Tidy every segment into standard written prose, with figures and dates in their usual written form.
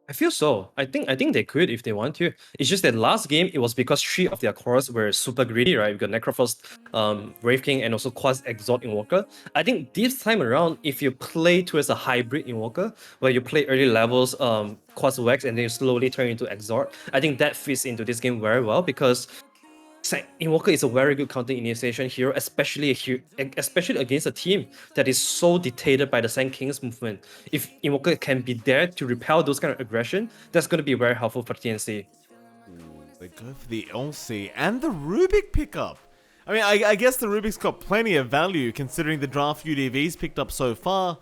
I feel so. I think they could if they want to. It's just that last game it was because 3 of their cores were super greedy, right? We got Necrophos, Wraith King, and also Quas Exalt Invoker. I think this time around, if you play towards a hybrid Invoker, where you play early levels Quas Wax and then you slowly turn into Exalt, I think that fits into this game very well because Invoker is a very good counter initiation hero, especially against a team that is so dictated by the Sand King's movement. If Invoker can be there to repel those kind of aggression, that's going to be very helpful for TNC. They go for the LC and the Rubik pickup. I mean, I guess the Rubik's got plenty of value considering the draft UDV's picked up so far.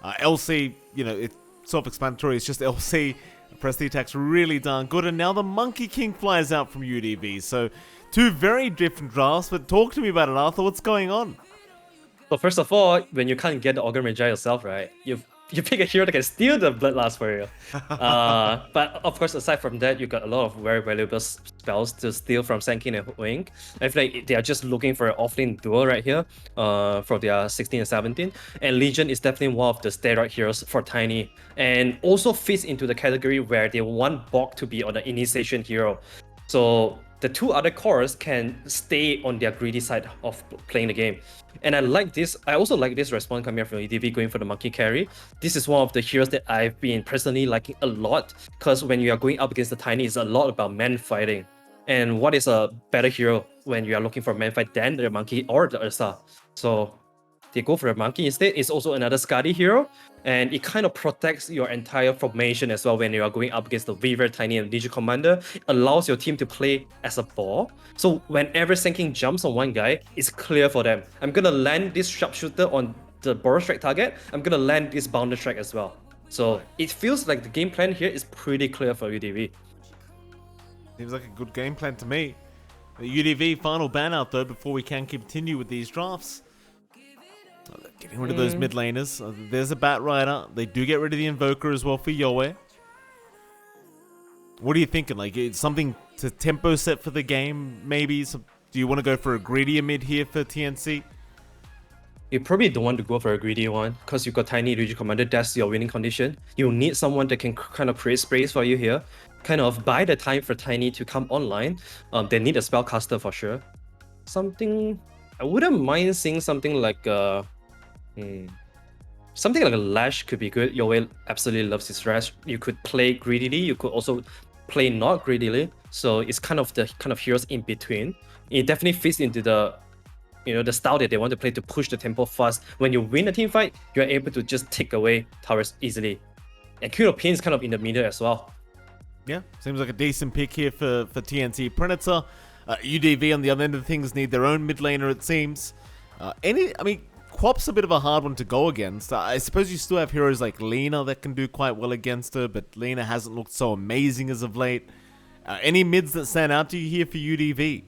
LC, it's self-explanatory. It's just LC. Press the attack's really darn good, and now the Monkey King flies out from UDV. So, two very different drafts, but talk to me about it, Arthur. What's going on? So first of all, when you can't get the Augur Magi yourself, right, you pick a hero that can steal the Bloodlust for you. But of course, aside from that, you got a lot of very valuable spells to steal from Sand King and Wing. I feel like they are just looking for an offlane duel right here for their 16 and 17. And Legion is definitely one of the steroid heroes for Tiny. And also fits into the category where they want Bog to be on the initiation hero. So the two other cores can stay on their greedy side of playing the game. And I also like this respawn coming from EDV going for the monkey carry. This is one of the heroes that I've been personally liking a lot, because when you are going up against the Tiny, it's a lot about man fighting. And what is a better hero when you are looking for man fight than the monkey or the Ursa? So they go for the monkey instead. It's also another Skadi hero, and it kind of protects your entire formation as well when you are going up against the Weaver, Tiny, and Legion Commander. It allows your team to play as a ball. So whenever Sand King jumps on one guy, it's clear for them. I'm gonna land this sharpshooter on the Burrow Strike target. I'm gonna land this Bounder Strike as well. So it feels like the game plan here is pretty clear for UDV. Seems like a good game plan to me. The UDV final ban out though before we can continue with these drafts. Getting rid of those mid laners. There's a Bat Rider. They do get rid of the Invoker as well for Yoe. What are you thinking? Like, it's something to tempo set for the game, maybe? Do you want to go for a greedier mid here for TNC? You probably don't want to go for a greedy one because you got Tiny Legion Commander. That's your winning condition. You need someone that can kind of create space for you here. Kind of buy the time for Tiny to come online. They need a spellcaster for sure. I wouldn't mind seeing something like something like a Lash could be good. Yoel absolutely loves his Lash. You could play greedily. You could also play not greedily. So it's kind of the heroes in between. It definitely fits into the the style that they want to play to push the tempo fast. When you win a team fight, you're able to just take away towers easily. And Queen of Pain is kind of in the middle as well. Yeah, seems like a decent pick here for TNC. Predator, UDV on the other end of things need their own mid laner, it seems. Quap's a bit of a hard one to go against. I suppose you still have heroes like Lena that can do quite well against her, but Lena hasn't looked so amazing as of late. Any mids that stand out to you here for UDV?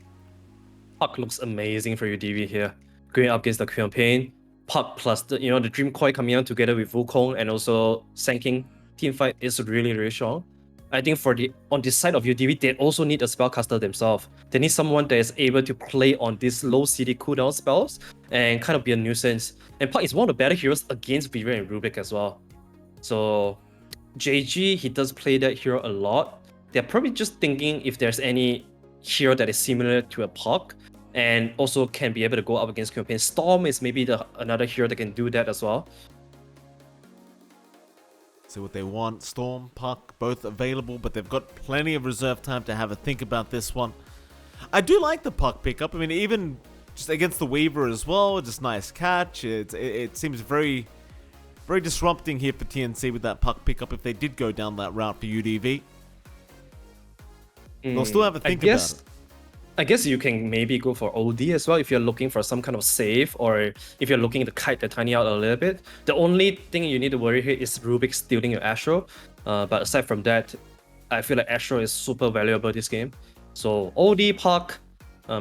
Puck looks amazing for UDV here. Going up against the Queen of Pain. Puck plus the Dream Coil coming out together with Wukong and also Sand King team fight is really, really strong. I think on this side of UDV, they also need a spellcaster themselves. They need someone that is able to play on these low CD cooldown spells and kind of be a nuisance. And Puck is one of the better heroes against Weaver and Rubik as well. So JG, he does play that hero a lot. They're probably just thinking if there's any hero that is similar to a Puck and also can be able to go up against Queen of Pain. Storm is maybe another hero that can do that as well. See what they want. Storm, Puck, both available, but they've got plenty of reserve time to have a think about this one. I do like the Puck pickup. I mean, even just against the Weaver as well, just nice catch. It seems very, very disrupting here for TNC with that Puck pickup if they did go down that route for UDV. They'll still have a think about it. I guess you can maybe go for OD as well if you're looking for some kind of save or if you're looking to kite the Tiny out a little bit. The only thing you need to worry here is Rubik stealing your Astro. But aside from that, I feel like Astro is super valuable this game. So OD, Puck,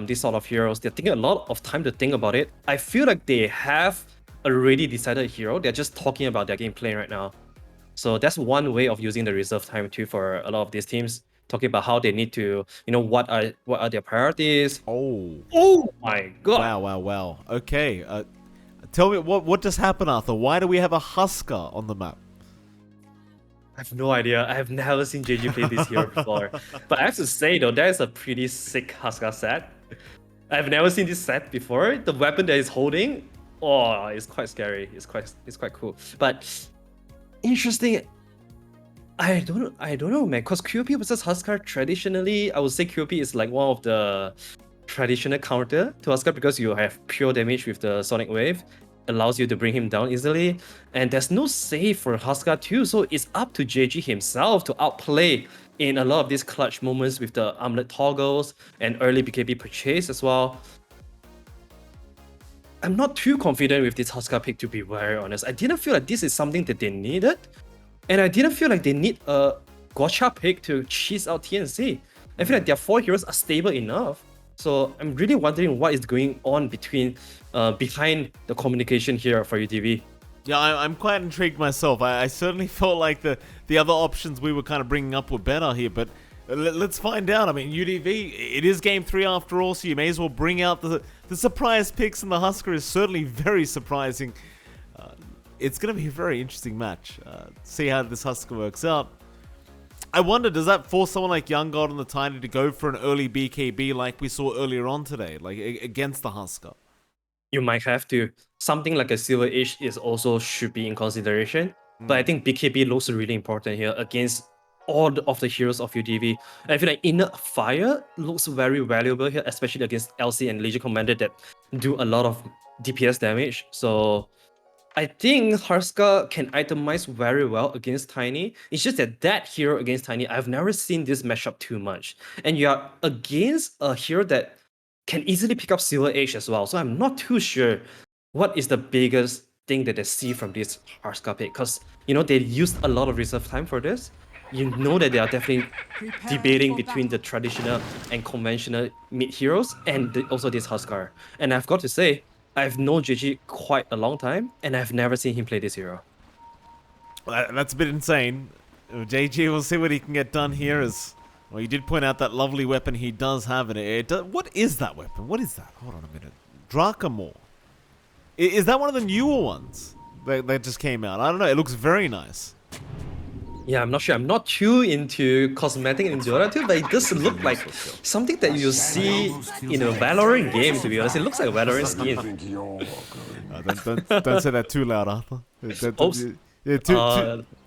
these sort of heroes, they're taking a lot of time to think about it. I feel like they have already decided hero. They're just talking about their gameplay right now. So that's one way of using the reserve time too for a lot of these teams. Talking about how they need to, what are their priorities. Oh my god. Wow. Okay. Tell me, what just happened, Arthur? Why do we have a Husker on the map? have no idea. I have never seen JG play this hero before. But I have to say though, that is a pretty sick Huskar set. I've never seen this set before. The weapon that he's holding, oh, it's quite scary. It's quite cool. But interesting. I don't know, man. Cause QOP versus Huskar traditionally, I would say QOP is like one of the traditional counter to Huskar because you have pure damage with the Sonic Wave, allows you to bring him down easily, and there's no save for Huskar too. So it's up to JG himself to outplay in a lot of these clutch moments with the armlet toggles and early BKB purchase as well. I'm not too confident with this Huskar pick, to be very honest. I didn't feel like this is something that they needed. And I didn't feel like they need a gotcha pick to cheese out TNC. I feel like their 4 heroes are stable enough. So I'm really wondering what is going on behind the communication here for UDV. Yeah, I'm quite intrigued myself. I certainly felt like the other options we were kind of bringing up were better here, but let's find out. I mean, UDV, it is game 3 after all, so you may as well bring out the surprise picks, and the Huskar is certainly very surprising. It's going to be a very interesting match. See how this Huskar works out. I wonder, does that force someone like YoungGod and the Tiny to go for an early BKB like we saw earlier on today, like against the Huskar? You might have to. Something like a Silver Age is also should be in consideration. But I think BKB looks really important here against all of the heroes of UDV. I feel like Inner Fire looks very valuable here, especially against LC and Legion Commander that do a lot of DPS damage. So I think Huskar can itemize very well against Tiny. It's just that hero against Tiny, I've never seen this matchup too much. And you are against a hero that can easily pick up Silver Age as well. So I'm not too sure what is the biggest thing that they see from this Huskar pick. Because, you know, they used a lot of reserve time for this. You know that they are definitely debating between the traditional and conventional mid heroes and also this Huskar. And I've got to say, I've known JG quite a long time, and I've never seen him play this hero. That's a bit insane. JG, we'll see what he can get done here. Well, you did point out that lovely weapon he does have in it. What is that weapon? What is that? Hold on a minute. Drakamore. Is that one of the newer ones that just came out? I don't know. It looks very nice. Yeah, I'm not sure. I'm not too into cosmetic in Dota 2, but it does look like something that you see in a Valorant game, to be honest. It looks like a Valorant skin. Don't say that too loud, Arthur.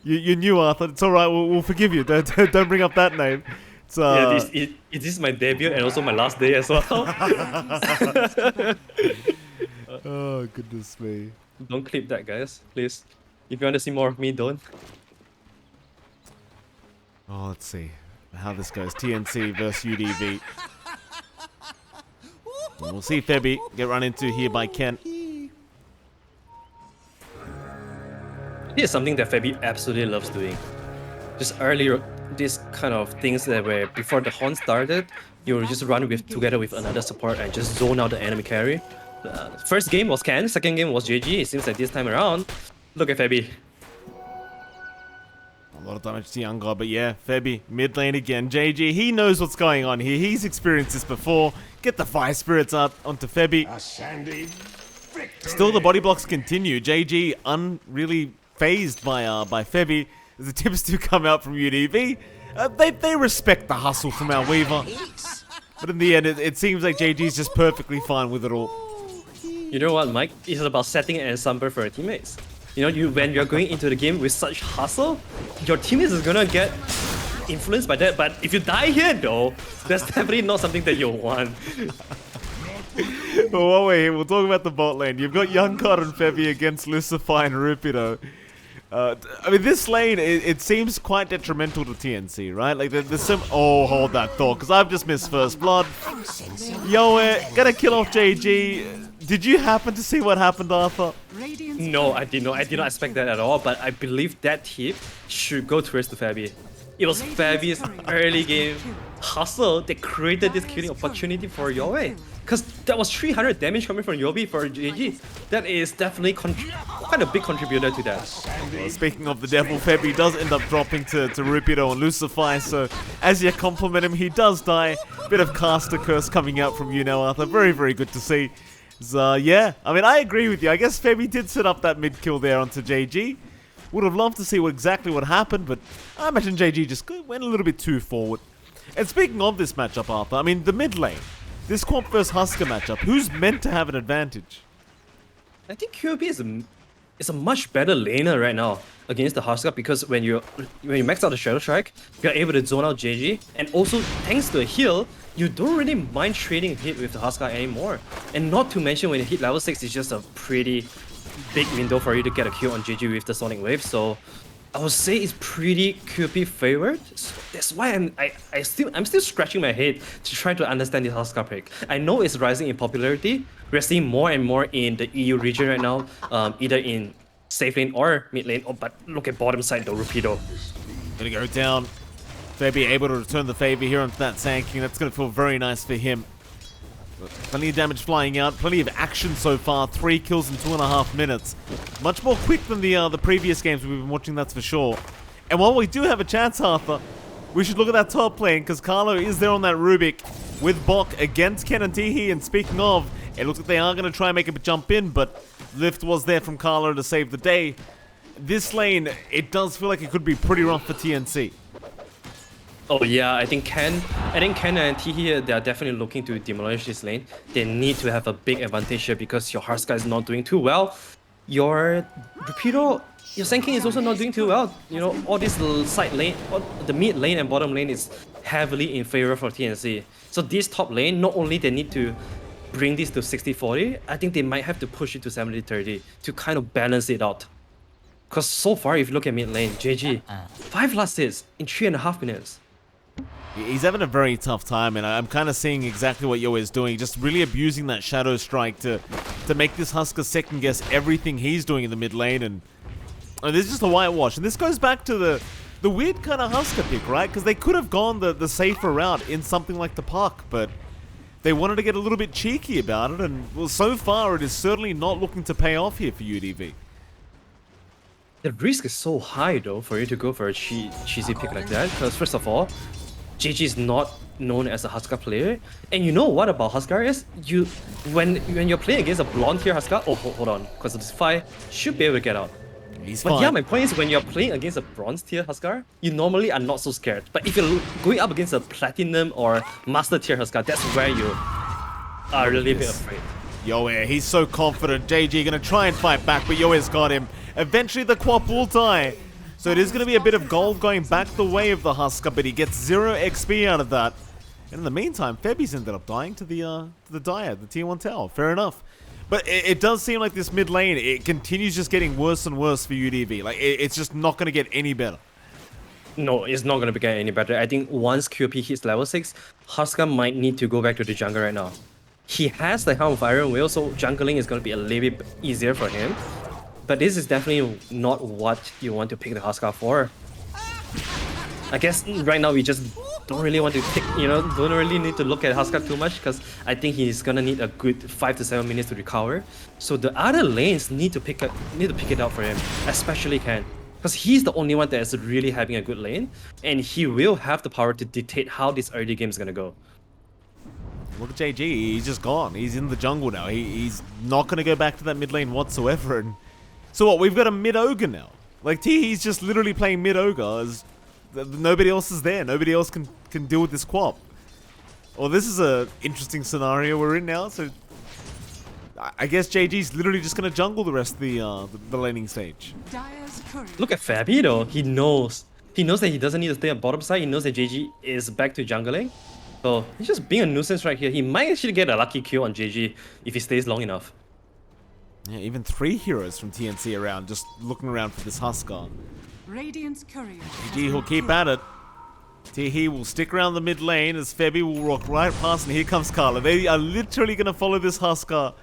You knew, Arthur. It's alright, we'll forgive you. Don't bring up that name. It is my debut and also my last day as well. Oh, goodness me. Don't clip that, guys, please. If you want to see more of me, don't. Oh, let's see how this goes. TNC versus UDV. And we'll see Febby get run into here by Kent. Here's something that Febby absolutely loves doing. Just earlier, these kind of things that were before the horn started, you just run together with another support and just zone out the enemy carry. First game was Ken, second game was JG. It seems like this time around, look at Febby. A lot of damage to YoungGod, but yeah, Febby, mid lane again. JG, he knows what's going on here. He's experienced this before. Get the Fire Spirits out onto Febby. Still, the body blocks continue. JG unreally phased by Febby. As the tips do come out from UDV. They respect the hustle from our Weaver. But in the end, it seems like JG's just perfectly fine with it all. You know what, Mike? It's about setting an example for your teammates. You know, when you're going into the game with such hustle, your teammates is gonna get influenced by that. But if you die here, though, that's definitely not something that you'll want. Well, while we're here, we'll talk about the bot lane. You've got YoungGod and Febby against Lucify and Rupido. I mean, this lane, it seems quite detrimental to TNC, right? Like, there's some... Oh, hold that thought, because I've just missed first blood. Yo, gotta kill off JG. Did you happen to see what happened, Arthur? No, I did not. I did not expect that at all, but I believe that tip should go towards to Febby. It was Febby's early game hustle that created this killing opportunity for Yowie. Because that was 300 damage coming from Yowie for JG. That is definitely quite a big contributor to that. Well, speaking of the devil, Febby does end up dropping to Rupido and Lucify, so as you compliment him, he does die. Bit of caster curse coming out from you now, Arthur. Very, very good to see. So, yeah, I mean, I agree with you. I guess Febby did set up that mid kill there onto JG. Would have loved to see exactly what happened, but I imagine JG just went a little bit too forward. And speaking of this matchup, Arthur, I mean, the mid lane, this Quap vs Husker matchup, who's meant to have an advantage? I think QB is a much better laner right now against the Husker because when you max out the Shadow Strike, you're able to zone out JG, and also thanks to a heal, you don't really mind trading hit with the Husker anymore. And not to mention when you hit level 6, it's just a pretty big window for you to get a kill on JG with the Sonic Wave. So I would say it's pretty QP favored. So that's why I'm still scratching my head to try to understand this Husker pick. I know it's rising in popularity. We're seeing more and more in the EU region right now, either in safe lane or mid lane. Oh, but look at bottom side though, Rapido. Gonna go down. Fabi able to return the favor here onto that Sand King. That's gonna feel very nice for him. Plenty of damage flying out, plenty of action so far. 3 kills in 2.5 minutes. Much more quick than the previous games we've been watching, that's for sure. And while we do have a chance, Arthur, we should look at that top lane, because Carlo is there on that Rubik with Bok against Ken and Teehee. And speaking of, it looks like they are going to try and make a jump in, but Lift was there from Carlo to save the day. This lane, it does feel like it could be pretty rough for TNC. Oh yeah, I think Ken and Teehee, they are definitely looking to demolish this lane. They need to have a big advantage here because your Hearthsky is not doing too well. Your Rapido, your Sand King is also not doing too well. You know, all this side lane, the mid lane and bottom lane is heavily in favor for TNC. So this top lane, not only they need to bring this to 60-40, I think they might have to push it to 70-30 to kind of balance it out. Because so far, if you look at mid lane, JG, 5 last hits in 3.5 minutes. He's having a very tough time, and I'm kind of seeing exactly what Yo is doing, just really abusing that Shadow Strike to make this Husker second guess everything he's doing in the mid lane, and this is just a whitewash. And this goes back to the weird kind of Husker pick, right? Because they could have gone the safer route in something like the Puck, but they wanted to get a little bit cheeky about it, and well, so far it is certainly not looking to pay off here for UDV. The risk is so high though for you to go for a cheesy pick like that, because first of all, JG is not known as a Husker player, and you know what about Husker is, when you're playing against a blonde tier Husker, oh hold on, because of this fight, should be able to get out. He's But fine. yeah, my point is when you're playing against a bronze tier Husker, you normally are not so scared. But if you're going up against a platinum or master tier Husker, that's where you are a little bit afraid. Yoe, he's so confident. JG gonna try and fight back, but Yoe's got him. Eventually the Quap will die. So it is gonna be a bit of gold going back the way of the Husker, but he gets 0 XP out of that. And in the meantime, Febi's ended up dying to the Dire, the tier 1 tower. Fair enough. But it does seem like this mid lane, it continues just getting worse and worse for UDV. Like, it's just not gonna get any better. No, it's not going to get any better. I think once QP hits level 6, Husker might need to go back to the jungle right now. He has the Helm of Iron Will, so jungling is going to be a little bit easier for him. But this is definitely not what you want to pick the Husker for. I guess right now we just don't really want to pick, don't really need to look at Husker too much because I think he's gonna need a good 5 to 7 minutes to recover. So the other lanes need to pick it up for him, especially Ken. Because he's the only one that is really having a good lane, and he will have the power to dictate how this early game is gonna go. Look at JG, he's just gone. He's in the jungle now. He's not going to go back to that mid lane whatsoever. And so what, we've got a mid ogre now. Like, Teehee's just literally playing mid ogre as nobody else is there. Nobody else can deal with this Quap. Well, this is a interesting scenario we're in now. So I guess JG's literally just going to jungle the rest of the laning stage. Look at Fabi though. He knows that he doesn't need to stay on bottom side. He knows that JG is back to jungling. So he's just being a nuisance right here. He might actually get a lucky kill on JG if he stays long enough. Yeah, even 3 heroes from TNC around, just looking around for this Husker. Radiant's courier. JG will keep at it. Teehee will stick around the mid lane as Febi will walk right past, and here comes Carla. They are literally going to follow this Husker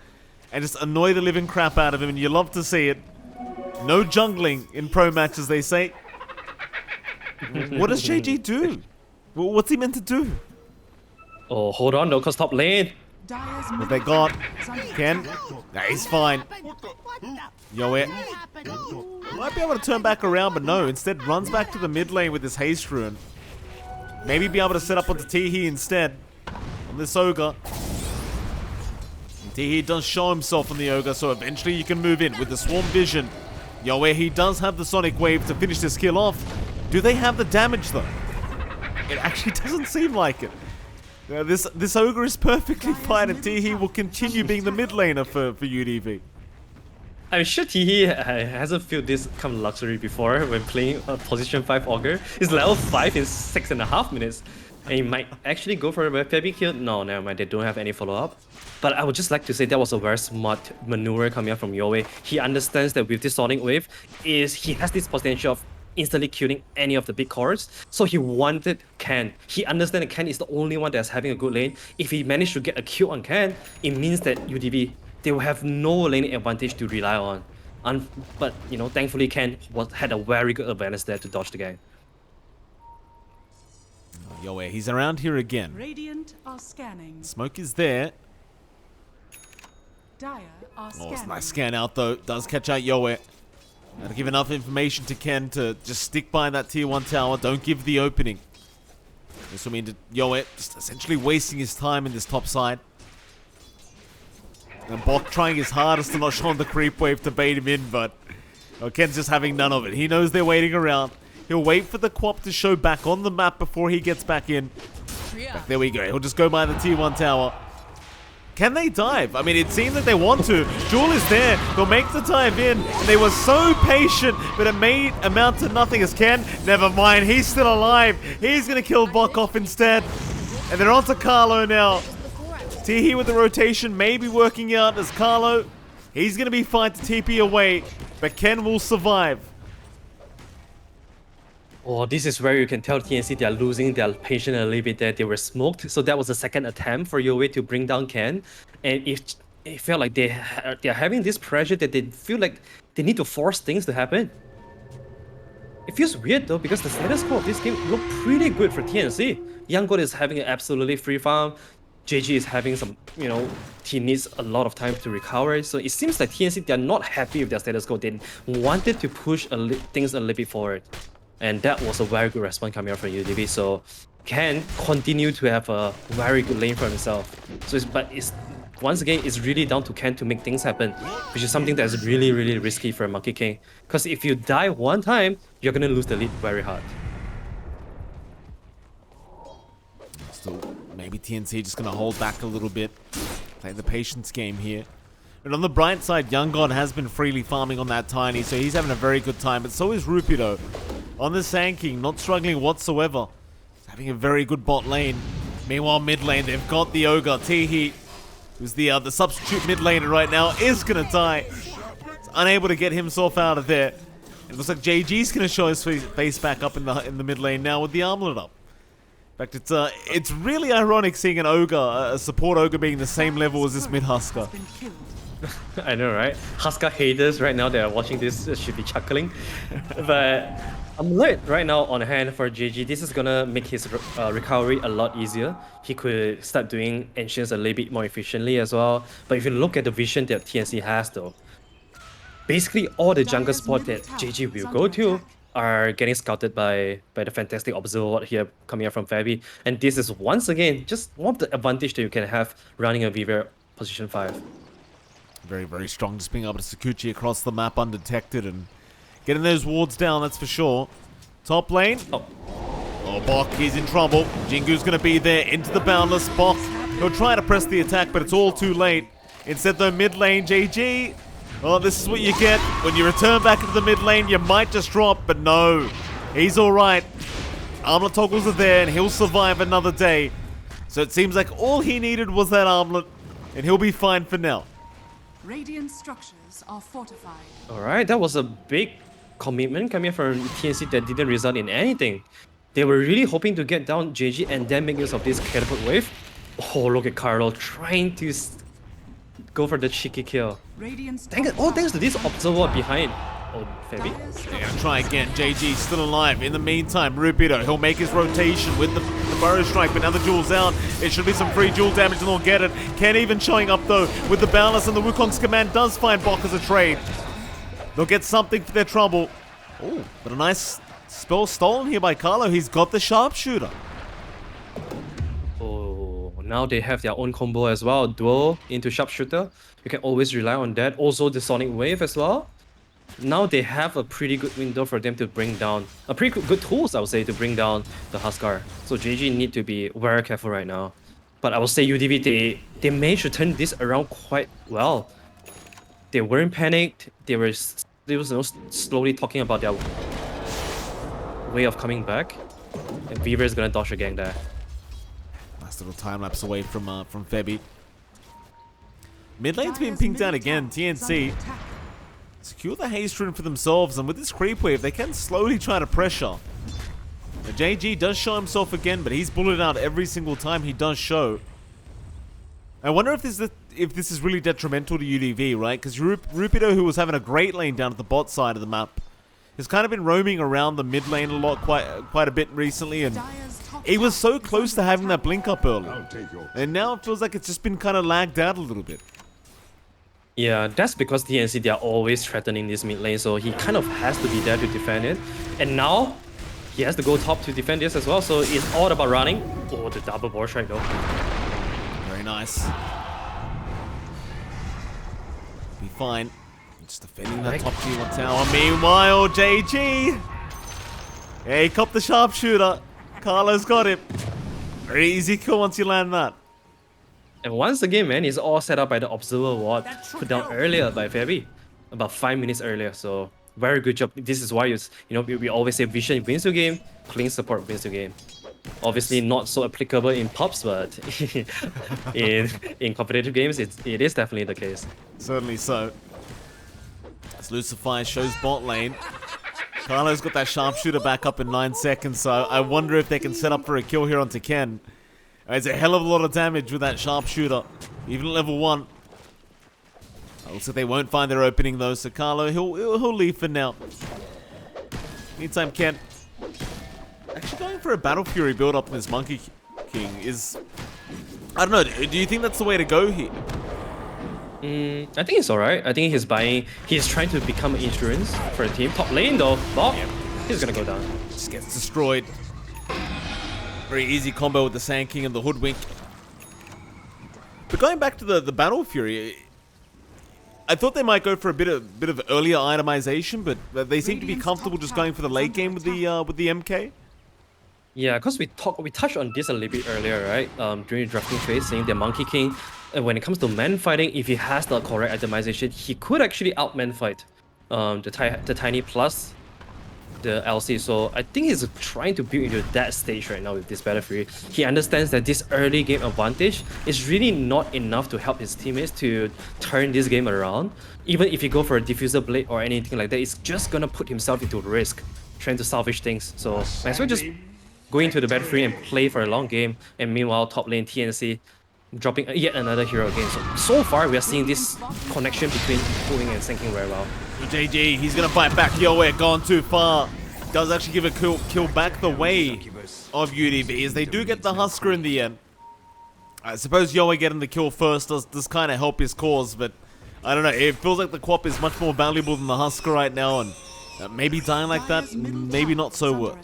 and just annoy the living crap out of him, and you love to see it. No jungling in pro matches, they say. What does JG do? What's he meant to do? Oh, hold on though, because top lane. What they got? Ken? Nah, he's fine. Yo, it. Might be able to turn back around, but no. Instead, runs back to the mid lane with this haste rune. Maybe be able to set up onto Teehee instead. On this ogre. And Teehee does show himself on the ogre, so eventually you can move in with the swarm vision. Yoe, he does have the Sonic Wave to finish this kill off. Do they have the damage though? It actually doesn't seem like it. This Ogre is perfectly fine, and Teehee will continue being the mid laner for UDV. I'm sure Teehee hasn't felt this kind of luxury before when playing a position 5 Augur. He's level 5 in 6.5 minutes. And he might actually go for a Febby kill. No, never mind, they don't have any follow-up. But I would just like to say that was a very smart maneuver coming out from Yoe. He understands that with this Sonic Wave, he has this potential of instantly killing any of the big cores. So he wanted Ken. He understands that Ken is the only one that's having a good lane. If he managed to get a kill on Ken, it means that UDV, they will have no lane advantage to rely on. But, you know, thankfully Ken had a very good advantage there to dodge the gang. Yoe, he's around here again. Radiant are scanning. Smoke is there. Dire are scanning. Oh, it's a nice scan out though. Does catch out Yoe. Gotta give enough information to Ken to just stick by that tier 1 tower. Don't give the opening. This will mean that Yoe just essentially wasting his time in this top side. And Bok trying his hardest to not show on the creep wave to bait him in, but Ken's just having none of it. He knows they're waiting around. He'll wait for the Quap to show back on the map before he gets back in. There we go. He'll just go by the tier 1 tower. Can they dive? I mean, it seems that they want to. Jewel is there. They'll make the dive in. They were so patient, but it may amount to nothing as Ken. Never mind. He's still alive. He's going to kill Bok off instead. And they're on to Carlo now. Teehee with the rotation may be working out as Carlo. He's going to be fine to TP away, but Ken will survive. Oh, this is where you can tell TNC they are losing their patience a little bit there. They were smoked, so that was the second attempt for Yoe to bring down Ken. And it felt like they're having this pressure that they feel like they need to force things to happen. It feels weird though, because the status quo of this game looked pretty good for TNC. Young God is having an absolutely free farm. JG is having some, you know, he needs a lot of time to recover. So it seems like TNC, they're not happy with their status quo. They wanted to push things a little bit forward. And that was a very good response coming out from UDV. So Ken continue to have a very good lane for himself. So once again, it's really down to Ken to make things happen, which is something that's really, really risky for a Monkey King. Because if you die one time, you're gonna lose the lead very hard. Still, maybe TNC just gonna hold back a little bit, play the patience game here. And on the bright side, Young God has been freely farming on that Tiny, so he's having a very good time. But so is Rupido. On the Sand King, not struggling whatsoever. He's having a very good bot lane. Meanwhile, mid lane, they've got the Ogre. Teehee, who's the substitute mid laner right now, is going to die. He's unable to get himself out of there. It looks like JG's going to show his face back up in the mid lane now with the armlet up. In fact, it's really ironic seeing an Ogre, a support Ogre, being the same level as this mid Husker. I know, right? Husker haters right now that are watching this should be chuckling. But Amulet right now on hand for JG. This is gonna make his recovery a lot easier. He could start doing Ancients a little bit more efficiently as well. But if you look at the vision that TNC has though, basically all the jungle spots that JG will go to are getting scouted by the fantastic observer here coming out from Fabi. And this is once again just one of the advantage that you can have running a Viver position 5. Very, very strong, just being able to Sakuchi across the map undetected and getting those wards down, that's for sure. Top lane. Oh, Bok, he's in trouble. Jingu's going to be there into the Boundless. Bok, he'll try to press the attack, but it's all too late. Instead, though, mid lane, JG. Oh, this is what you get. When you return back into the mid lane, you might just drop, but no. He's all right. Armlet toggles are there, and he'll survive another day. So it seems like all he needed was that armlet, and he'll be fine for now. Radiant structures are fortified. Alright, that was a big commitment coming from TNC that didn't result in anything. They were really hoping to get down JG and then make use of this catapult wave. Oh, look at Carlo trying to go for the cheeky kill. Thanks to this observer behind. Oh, Fabi. Yeah, try again. JG still alive. In the meantime, Rupido, he'll make his rotation with the Burrow Strike, but now the Jewel's out. It should be some free Jewel damage and they'll get it. Ken even showing up though with the Boundless, and the Wukong's command does find Bok as a trade. They'll get something for their trouble. Oh, but a nice spell stolen here by Carlo. He's got the Sharpshooter. Oh, now they have their own combo as well. Duo into Sharpshooter. You can always rely on that. Also the Sonic Wave as well. now they have a pretty good window for them to bring down, a pretty good tools, I would say, to bring down the Huskar. So JG need to be very careful right now. But I would say UDV, they managed to turn this around quite well. They weren't panicked. They were slowly talking about their way of coming back. And Beaver is gonna dodge a gang there. Nice little time lapse away from Febby. Mid lane's been pinged down again. TNC secure the haste rune for themselves, and with this creep wave, they can slowly try to pressure. The JG does show himself again, but he's bulleted out every single time he does show. I wonder if this is really detrimental to UDV, right? Because Rupido, who was having a great lane down at the bot side of the map, has kind of been roaming around the mid lane a lot, quite a bit recently, and he was so close to having that blink up early. And now it feels like it's just been kind of lagged out a little bit. Yeah, that's because TNC, they are always threatening this mid lane, so he kind of has to be there to defend it. And now, he has to go top to defend this as well, so it's all about running. Oh, the double board strike though. Very nice. Be fine. Just defending that top tier 1 tower. Meanwhile, JG! Yeah, he copped the sharpshooter. Carlo's got him. Very easy kill once you land that. And once again, man, it's all set up by the observer ward put down earlier by Febby, about 5 minutes earlier. So very good job. This is why we always say vision wins the game, clean support wins the game. Obviously not so applicable in pubs, but in competitive games, it is definitely the case. Certainly so. As Lucifer shows bot lane, Carlo's got that sharpshooter back up in 9 seconds, so I wonder if they can set up for a kill here onto Ken. It's a hell of a lot of damage with that sharpshooter, even at level 1. Looks like they won't find their opening though, so Carlo, he'll leave for now. Meantime, Ken, actually going for a Battle Fury build up in this Monkey King is... I don't know, do you think that's the way to go here? I think it's alright. I think he's trying to become insurance for a team. Top lane though, Bob, he's gonna go down. Just gets destroyed. Very easy combo with the Sand King and the Hoodwink. But going back to the Battle Fury, I thought they might go for a bit of earlier itemization, but they seem to be comfortable just going for the late game with the MK. Yeah, because we touched on this a little bit earlier, right? During the drafting phase, saying the Monkey King, when it comes to man fighting, if he has the correct itemization, he could actually out man fight the Tiny plus the LC. So I think he's trying to build into that stage right now with this Battle Fury. He understands that this early game advantage is really not enough to help his teammates to turn this game around. Even if he go for a diffuser blade or anything like that, it's just gonna put himself into risk trying to salvage things. So might as well just go into the Battle Fury and play for a long game. And meanwhile, top lane TNC dropping yet another hero again. So far we are seeing this connection between pulling and sinking very well. JG, he's gonna fight back. Yoe gone too far. Does actually give a kill back the way of UDV as they do get the Husker in the end. I suppose Yoe getting the kill first does kind of help his cause, but I don't know. It feels like the Quap is much more valuable than the Husker right now, and maybe dying like that, maybe not so well.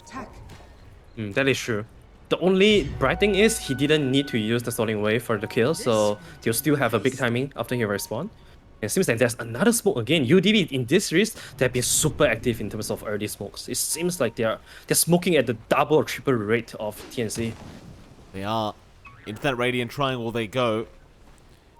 That is true. The only bright thing is he didn't need to use the Stolen Wave for the kill, so they'll still have a big timing after he respawn. It seems like there's another smoke again. UDV in this series, they've been super active in terms of early smokes. It seems like they're smoking at the double or triple rate of TNC. They are. Into that Radiant Triangle they go.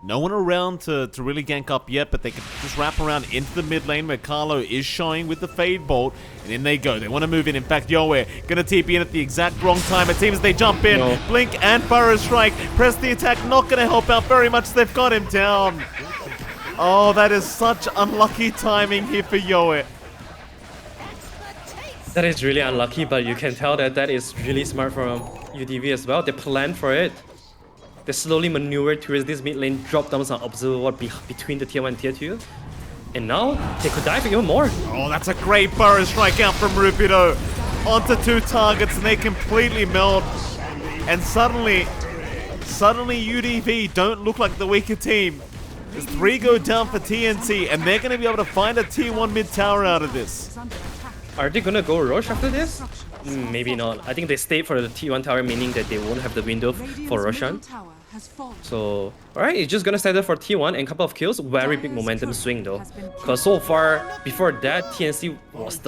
No one around to really gank up yet, but they can just wrap around into the mid lane where Carlo is showing with the Fade Bolt. And in they go. They want to move in. In fact, Yoe gonna TP in at the exact wrong time. It seems they jump in. No. Blink and Burrow Strike. Press the attack. Not gonna help out very much. They've got him down. Oh, that is such unlucky timing here for Yoe. That is really unlucky, but you can tell that is really smart from UDV as well. They planned for it. They slowly maneuver towards this mid lane, drop down some observer ward between the tier 1 and tier 2. And now they could dive even more. Oh, that's a great Burrow Strike out from Rupido. Onto 2 targets and they completely melt. And suddenly UDV don't look like the weaker team. There's 3 go down for TNC, and they're going to be able to find a tier 1 mid tower out of this. Are they gonna go rush after this? Maybe not. I think they stay for the T1 tower, meaning that they won't have the window for Roshan. has fallen. So, alright, he's just gonna stay there for T1 and a couple of kills. Very big momentum swing though. Because so far, before that, TNC was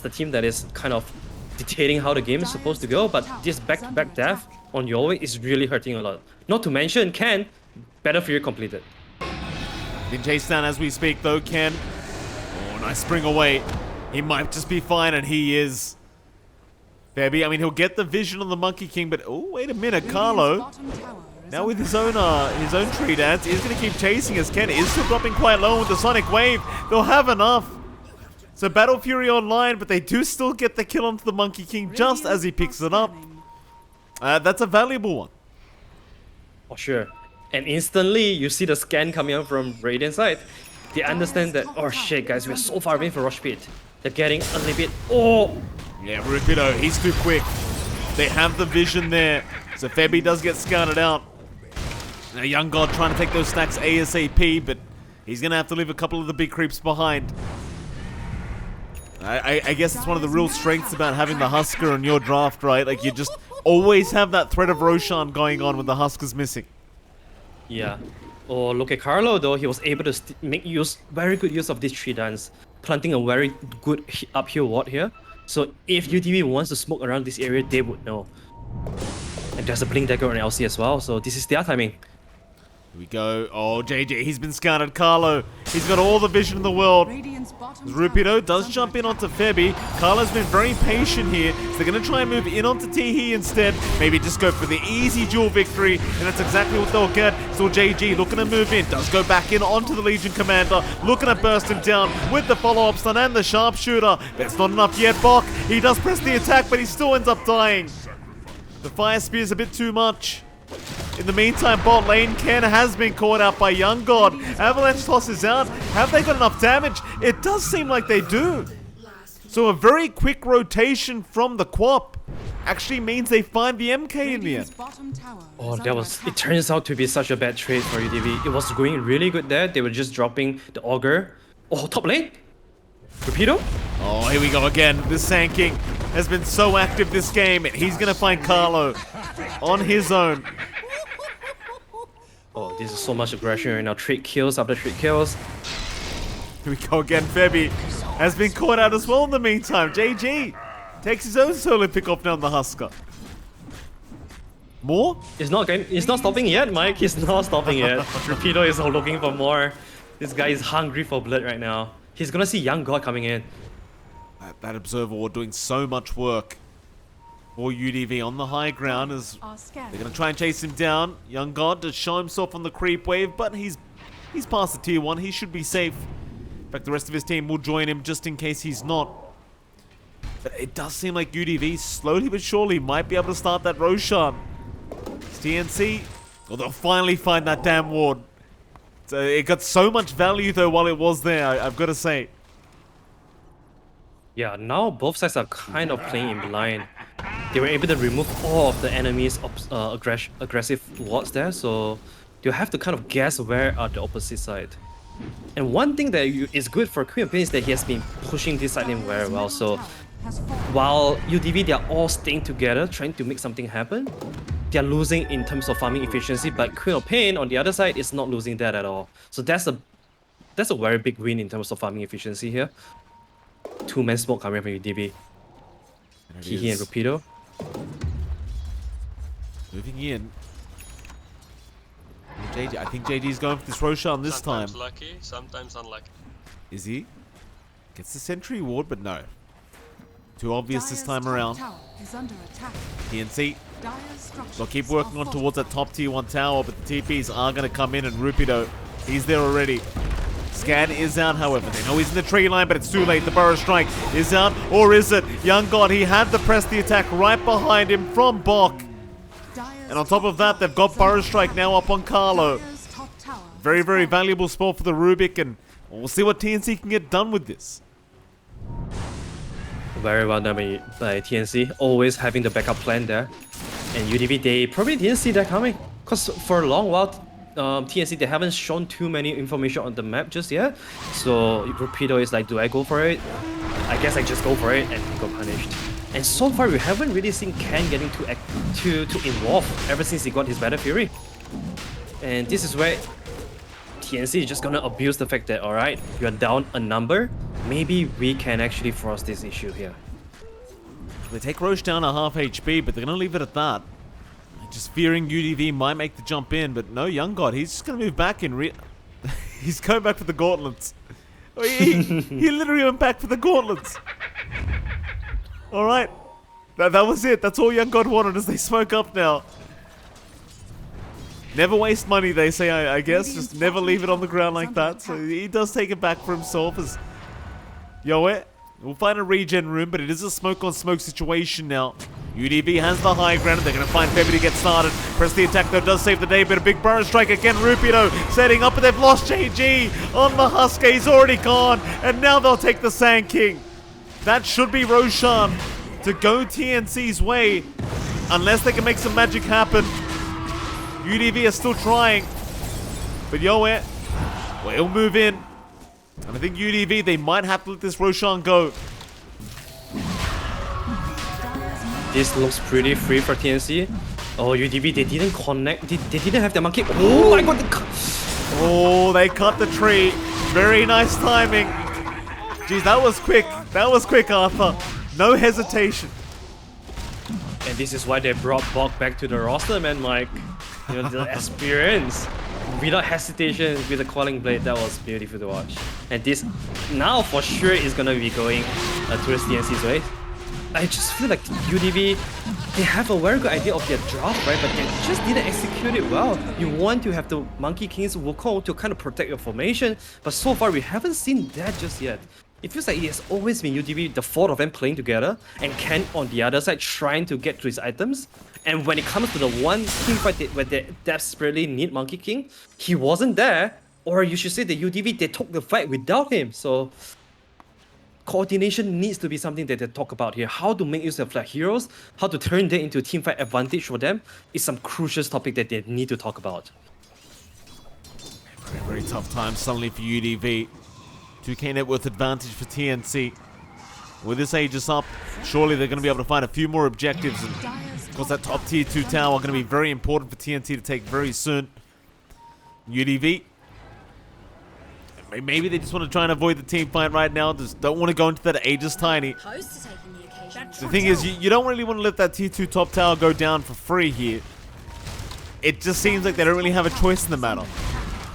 the team that is kind of dictating how the game is supposed to go. But this back-to-back death on Yolwei is really hurting a lot. Not to mention, Ken, Battlefield completed. Been chased down as we speak though, Ken. Oh, nice spring away. He might just be fine, and he is. Fairby, I mean, he'll get the vision on the Monkey King, but oh, wait a minute, Carlo. Now with his own tree dance, he's going to keep chasing as Ken is still dropping quite low with the Sonic Wave. They'll have enough. So Battle Fury online, but they do still get the kill onto the Monkey King just as he picks it up. That's a valuable one. For sure. And instantly, you see the scan coming up from Radiant side. They understand that, oh shit guys, we're so far away from Rush Pit. They're getting a little bit, oh! Yeah, Rupido, he's too quick. They have the vision there. So Fairby does get scouted out. Now Young God trying to take those stacks ASAP, but he's going to have to leave a couple of the big creeps behind. I guess it's one of the real strengths about having the Husker in your draft, right? Like, you just always have that threat of Roshan going on when the Huskers missing. Yeah. Oh, look at Carlo though. He was able to make very good use of this tree dance, planting a very good uphill ward here. So if UTV wants to smoke around this area, they would know. And there's a blink dagger on LC as well, so this is their timing. Here we go. Oh, JJ, he's been scouted. Carlo, he's got all the vision in the world. Rupido does jump in onto Fairby. Carlo's been very patient here, so they're going to try and move in onto Teehee instead. Maybe just go for the easy duel victory, and that's exactly what they'll get. So JG looking to move in, does go back in onto the Legion Commander, looking to burst him down with the follow-up stun and the sharpshooter. But it's not enough yet, Bok. He does press the attack, but he still ends up dying. The Fire Spear is a bit too much. In the meantime, bot lane, Ken has been caught out by Young God. Avalanche toss is out. Have they got enough damage? It does seem like they do. So a very quick rotation from the Quap actually means they find the MK in the end. Oh, it turns out to be such a bad trade for UTV. It was going really good there. They were just dropping the Augur. Oh, top lane? Rapido? Oh, here we go again. The Sand King has been so active this game, and he's gonna find Carlo on his own. Oh, this is so much aggression right now. Trade kills after trade kills. Here we go again. Fairby has been caught out as well in the meantime. JG takes his own solo pick off down the Husker. More? He's not stopping yet, Mike. He's not stopping yet. Rapido is looking for more. This guy is hungry for blood right now. He's gonna see Young God coming in. That Observer Ward doing so much work for UDV on the high ground as they're going to try and chase him down. Young God does show himself on the creep wave, but he's past the tier 1. He should be safe. In fact, the rest of his team will join him just in case he's not. But it does seem like UDV slowly but surely might be able to start that Roshan. It's TNC. Well, they'll finally find that damn ward. So it got so much value though while it was there, I've got to say. Yeah, now both sides are kind of playing in blind. They were able to remove all of the enemy's aggressive wards there, so you have to kind of guess where are the opposite side. And one thing that is good for Queen of Pain is that he has been pushing this side in very well. So while UDV, they are all staying together, trying to make something happen, they are losing in terms of farming efficiency, but Queen of Pain on the other side is not losing that at all. So that's a very big win in terms of farming efficiency here. Two-man smoke coming from UDV. Teehee and Rapido. Moving in. JJ, I think JD's going for this Roshan this time. Sometimes lucky, sometimes unlucky. Is he? Gets the sentry ward, but no. Too obvious this time around. TNC. They'll keep working on towards that top tier 1 tower, but the TPs are going to come in, and Rupido, he's there already. Scan is out, however. They know he's in the tree line, but it's too late. The Burrow Strike is out, or is it? Young God, he had to press the attack right behind him from Bok. And on top of that, they've got Burrow Strike now up on Carlo. Very, very valuable spell for the Rubik, and we'll see what TNC can get done with this. Very well done by TNC, always having the backup plan there. And UDV, they probably didn't see that coming, because for a long while, TNC, they haven't shown too many information on the map just yet. So Rapido is like, do I go for it? I guess I just go for it and got punished. And so far, we haven't really seen Ken getting too involved ever since he got his Battle Fury. And this is where TNC is just gonna abuse the fact that, alright, you're down a number. Maybe we can actually force this issue here. They take Roche down a half HP, but they're going to leave it at that. Just fearing UDV might make the jump in, but no, Young God, he's just going to move back in. He's going back for the gauntlets. He literally went back for the gauntlets. Alright. That was it. That's all Young God wanted as they smoke up now. Never waste money, they say, I guess. Just never leave it on the ground like that. So he does take it back for himself as... Yo, we'll find a regen room, but it is a smoke on smoke situation now. UDV has the high ground. They're going to find Febby to get started. Press the attack though does save the day, but a big burn strike again. Rupido setting up, but they've lost JG on the Husker. He's already gone, and now they'll take the Sand King. That should be Roshan to go TNC's way, unless they can make some magic happen. UDV are still trying, but Yoet, well, he'll move in. And I think UDV, they might have to let this Roshan go. This looks pretty free for TNC. Oh, UDV, they didn't connect. They didn't have the monkey. Oh my god. Oh, they cut the tree. Very nice timing. Jeez, that was quick. That was quick, Arthur. No hesitation. And this is why they brought Bog back to the roster, man, Mike. You know, the experience. Without hesitation, with the Quelling Blade, that was beautiful to watch. And this, now for sure, is gonna be going towards TNC's way. I just feel like UDV, they have a very good idea of their draft, right? But they just didn't execute it well. You want to have the Monkey King's Wukong to kind of protect your formation, but so far we haven't seen that just yet. It feels like it has always been UDV, the four of them playing together, and Ken on the other side trying to get to his items. And when it comes to the one team fight where they desperately need Monkey King, he wasn't there. Or you should say the UDV, they took the fight without him. So coordination needs to be something that they talk about here. How to make use of like heroes, how to turn that into team fight advantage for them is some crucial topic that they need to talk about. Very, very tough time suddenly for UDV. 2k net worth advantage for TNC. With this Aegis up, surely they're going to be able to find a few more objectives. And of course, that top tier 2 tower are going to be very important for TNC to take very soon. UDV. Maybe they just want to try and avoid the team fight right now. Just don't want to go into that Aegis Tiny. The thing is, you don't really want to let that tier 2 top tower go down for free here. It just seems like they don't really have a choice in the matter.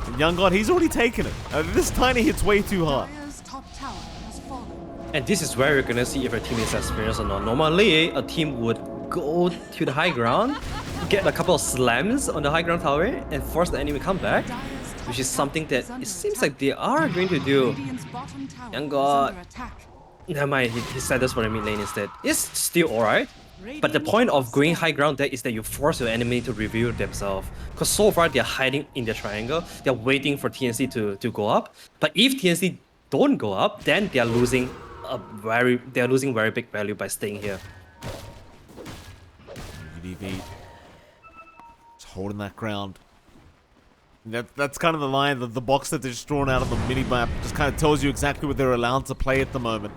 And Young God, he's already taken it. This Tiny hits way too hard. And this is where you're gonna see if a team is experienced or not. Normally, a team would go to the high ground, get a couple of slams on the high ground tower, and force the enemy to come back, which is something that it seems like they are going to do. Young God, never mind, he said this for the mid lane instead. It's still alright, but the point of going high ground there is that you force your enemy to reveal themselves. Because so far they're hiding in the triangle, they're waiting for TNC to go up. But if TNC don't go up, then they're losing very big value by staying here. UDV just holding that ground. That's kind of the line, the box that they're just drawn out of the mini-map just kind of tells you exactly what they're allowed to play at the moment.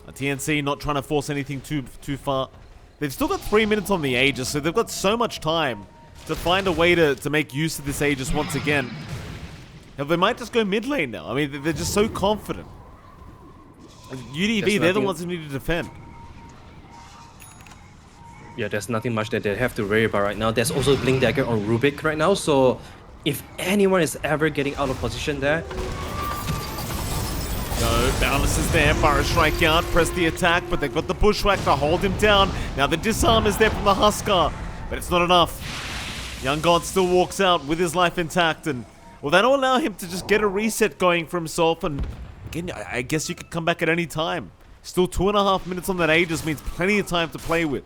TNC not trying to force anything too far. They've still got 3 minutes on the Aegis, so they've got so much time to find a way to make use of this Aegis once again. Now, they might just go mid lane now. I mean, they're just so confident. UDV, they're the ones who need to defend. Yeah, there's nothing much that they have to worry about right now. There's also Blink Dagger on Rubik right now, so if anyone is ever getting out of position there... No, Balance is there, Burrow strike out, press the attack, but they've got the Bushwhack to hold him down. Now the disarm is there from the Husker, but it's not enough. Young God still walks out with his life intact, and well, that'll allow him to just get a reset going for himself, and again, I guess you could come back at any time. Still 2.5 minutes on that Aegis means plenty of time to play with.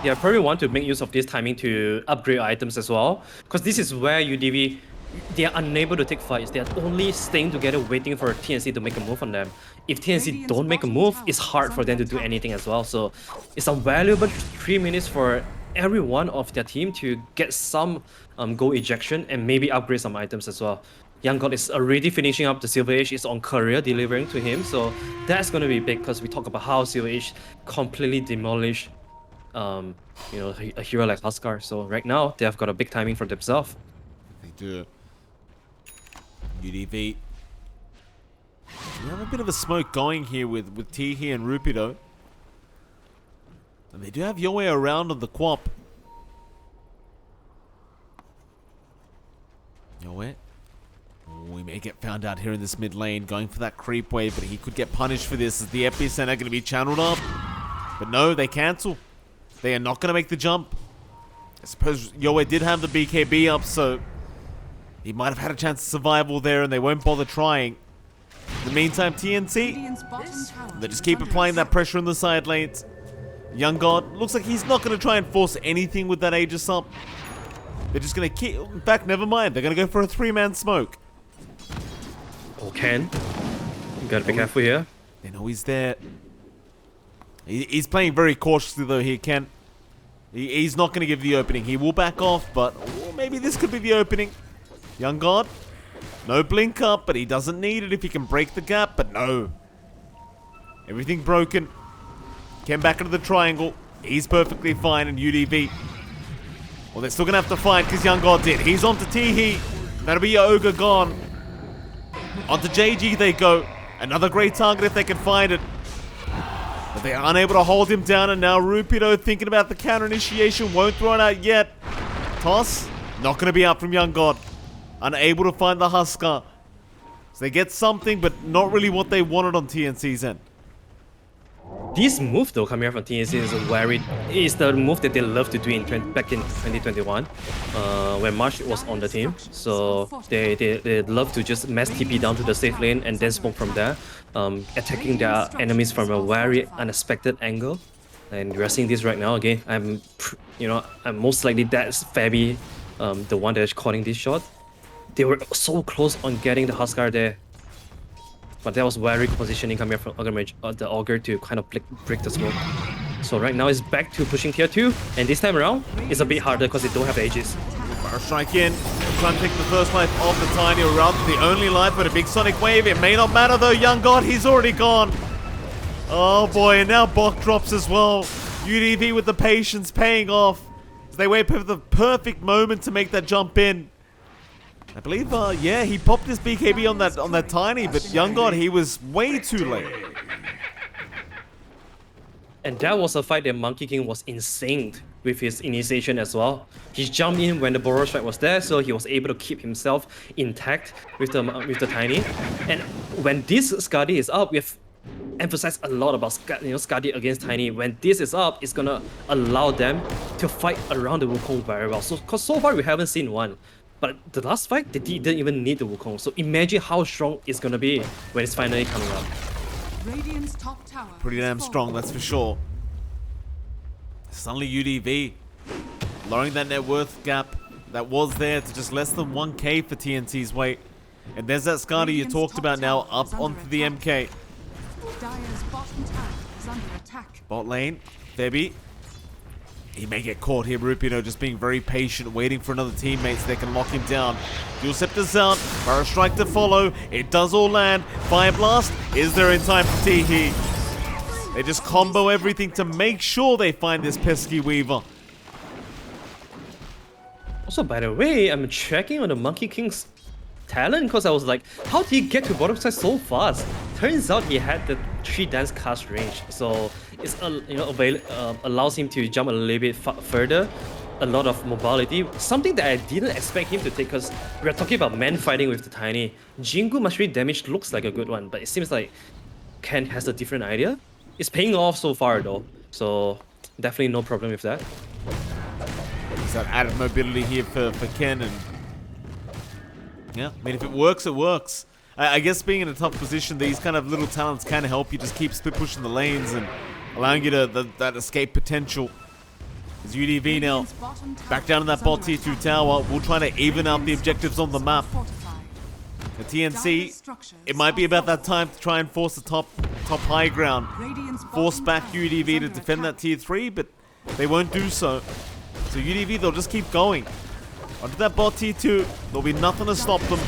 Yeah, I probably want to make use of this timing to upgrade items as well, because this is where UDV, they are unable to take fights. They are only staying together waiting for TNC to make a move on them. If TNC don't make a move, it's hard for them to do anything as well. So it's a valuable 3 minutes for every one of their team to get some goal ejection and maybe upgrade some items as well. Young God is already finishing up the Silver Age, is on career delivering to him, so that's going to be big because we talk about how Silver Age completely demolished you know, a hero like Huskar. So right now they have got a big timing for themselves. They do. UDV. We have a bit of a smoke going here with Tihi and Rupido. And they do have Yoe around on the Quap. Yoe. We may get found out here in this mid lane, going for that creep wave, but he could get punished for this as the epicenter going to be channeled up. But no, they cancel. They are not going to make the jump. I suppose Yoe did have the BKB up, so he might have had a chance of survival there, and they won't bother trying. In the meantime, TNC, Radiant's bottom tower they just is keep under applying that attack. pressure in the side lanes. Young God looks like he's not going to try and force anything with that Aegis up. They're just going to keep... In fact, never mind. They're going to go for a 3-man smoke. Oh, Ken, you gotta be careful here. They know he's there. He's playing very cautiously though here, Ken. He's not going to give the opening. He will back off, but maybe this could be the opening. Young God. No blink up, but he doesn't need it if he can break the gap, but no. Everything broken. Ken back into the triangle. He's perfectly fine in UDV. Well, they're still going to have to fight because Young God did. He's onto Tihi. That'll be your Ogre gone. Onto JG they go. Another great target if they can find it. But they are unable to hold him down, and now Rupido thinking about the counter initiation. Won't throw it out yet. Toss. Not going to be out from Young God. Unable to find the Huskar. So they get something, but not really what they wanted on TNC's end. This move though coming out from TNC is the move that they love to do back in 2021 when March was on the team. So they love to just mass TP down to the safe lane and then smoke from there, attacking their enemies from a very unexpected angle. And we're seeing this right now again. I'm most likely that's Fabi, the one that's calling this shot. They were so close on getting the Huskar there. But that was very good positioning coming from the Augur to kind of break the smoke. So right now it's back to pushing tier 2, and this time around it's a bit harder because they don't have Aegis. Fire strike in, trying to take the first life off the Tiny, or rather the only life, but a big sonic wave. It may not matter though. Young God, he's already gone. Oh boy, and now Bok drops as well. UDV with the patience paying off as they wait for the perfect moment to make that jump in. I believe, yeah, he popped his BKB on that Tiny, but Young God, he was way too late. And that was a fight that Monkey King was insane with his initiation as well. He jumped in when the Burrow Strike was there, so he was able to keep himself intact with the Tiny. And when this Skadi is up, we've emphasized a lot about Skadi against Tiny. When this is up, it's gonna allow them to fight around the Wukong very well. So, cause so far we haven't seen one. But the last fight, they didn't even need the Wukong. So imagine how strong it's gonna be when it's finally coming up. Radiant's top tower Pretty damn strong, that's for sure. Suddenly UDV lowering that net worth gap that was there to just less than 1k for TNC's weight. And there's that Skadi you talked about now up onto the MK. Dire's bottom tower is under attack. Bot lane, Febi. He may get caught here, Rupido just being very patient, waiting for another teammate so they can lock him down. Dual Scepter's out, Burrow Strike to follow, it does all land. Fire Blast is there in time for Tihi. They just combo everything to make sure they find this pesky Weaver. Also, by the way, I'm checking on the Monkey King's talent because I was like, how did he get to bottom side so fast? Turns out he had the 3 dance cast range, so it's allows him to jump a little bit further, a lot of mobility, something that I didn't expect him to take because we're talking about man fighting with the Tiny. Jingu mastery damage looks like a good one, but it seems like Ken has a different idea. It's paying off so far though, so definitely no problem with that. There's that added mobility here for Ken, and yeah, I mean if it works, it works. I guess being in a tough position, these kind of little talents can help you just keep split pushing the lanes and allowing you to that escape potential. As UDV now back down in that bot tier 2 tower, we'll try to even out the objectives on the map. The TNC, it might be about that time to try and force the top high ground. Force back UDV to defend that tier 3, but they won't do so. So UDV, they'll just keep going. Onto that bot tier 2, there'll be nothing to stop them.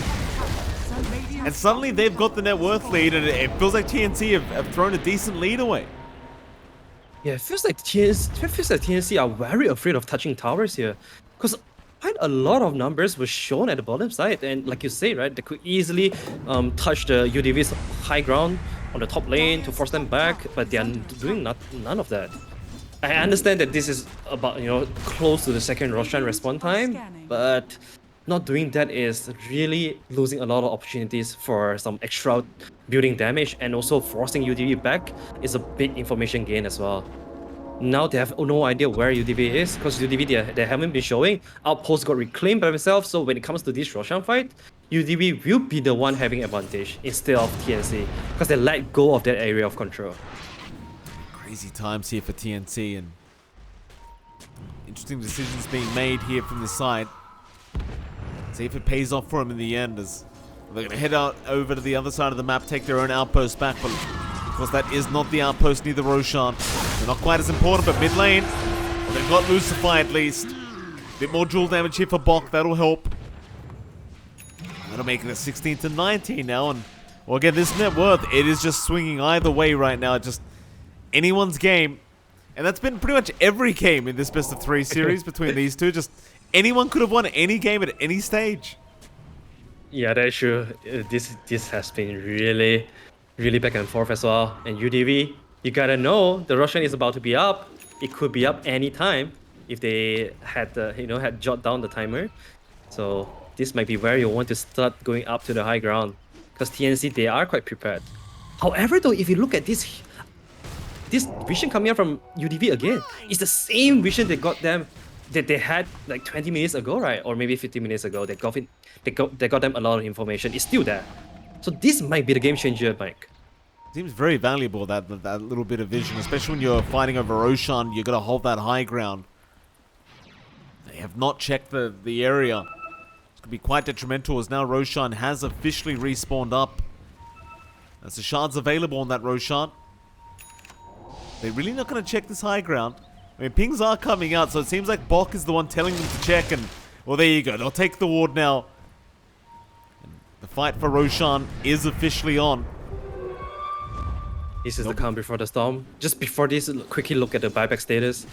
And suddenly they've got the net worth lead, and it feels like TNC have thrown a decent lead away. Yeah, it feels like TNC are very afraid of touching towers here, because quite a lot of numbers were shown at the bottom side, and like you say, right, they could easily touch the UDV's high ground on the top lane to force them back, but they are doing none of that. I understand that this is about, close to the second Roshan respawn time, but not doing that is really losing a lot of opportunities for some extra building damage, and also forcing UDV back is a big information gain as well. Now they have no idea where UDV is, because UDV they haven't been showing. Outpost got reclaimed by themselves, so when it comes to this Roshan fight, UDV will be the one having advantage instead of TNC, because they let go of that area of control. Crazy times here for TNC, and interesting decisions being made here from the side. See if it pays off for them in the end, as they're going to head out over to the other side of the map, take their own outpost back, but of course that is not the outpost near the Roshan. They're not quite as important, but mid lane, well, they've got Lucify at least. A bit more dual damage here for Bok, that'll help. That'll make it a 16 to 19 now, and well, again, this net worth, it is just swinging either way right now, just anyone's game. And that's been pretty much every game in this best of 3 series between these two. Just anyone could have won any game at any stage. Yeah, that's true. This has been really, really back and forth as well. And UDV, you gotta know the Russian is about to be up. It could be up anytime if they had had jot down the timer. So this might be where you want to start going up to the high ground, because TNC, they are quite prepared. However, though, if you look at this vision coming out from UDV again, it's the same vision that they had like 20 minutes ago, right? Or maybe 15 minutes ago. They got them a lot of information. It's still there. So this might be the game changer, Mike. Seems very valuable, that little bit of vision, especially when you're fighting over Roshan. You got to hold that high ground. They have not checked the area. It's going to be quite detrimental, as now Roshan has officially respawned up. As the shards available on that Roshan. They're really not going to check this high ground. I mean, pings are coming out, so it seems like Bok is the one telling them to check, and well, there you go. They'll take the ward now. And the fight for Roshan is officially on. This is the calm before the storm. Just before this, quickly look at the buyback status.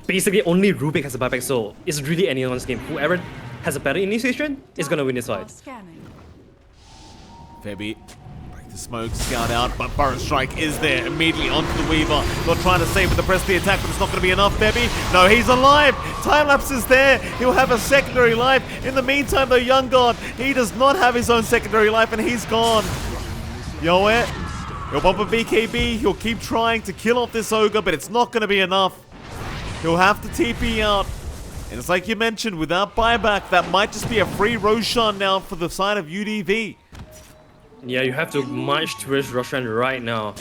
Basically, only Rubik has a buyback, so it's really anyone's game. Whoever has a better initiation is gonna win this fight. Febby, break the smoke, scout out, but Burrow Strike is there immediately onto the Weaver. They're trying to save with the press the attack, but it's not going to be enough, Febby. No, he's alive. Time-lapse is there. He'll have a secondary life. In the meantime, though, Young God, he does not have his own secondary life, and he's gone. Yoet, he'll bump a BKB. He'll keep trying to kill off this Ogre, but it's not going to be enough. He'll have to TP out. And it's like you mentioned, without buyback, that might just be a free Roshan now for the side of UDV. Yeah, you have to march towards Roshan right now.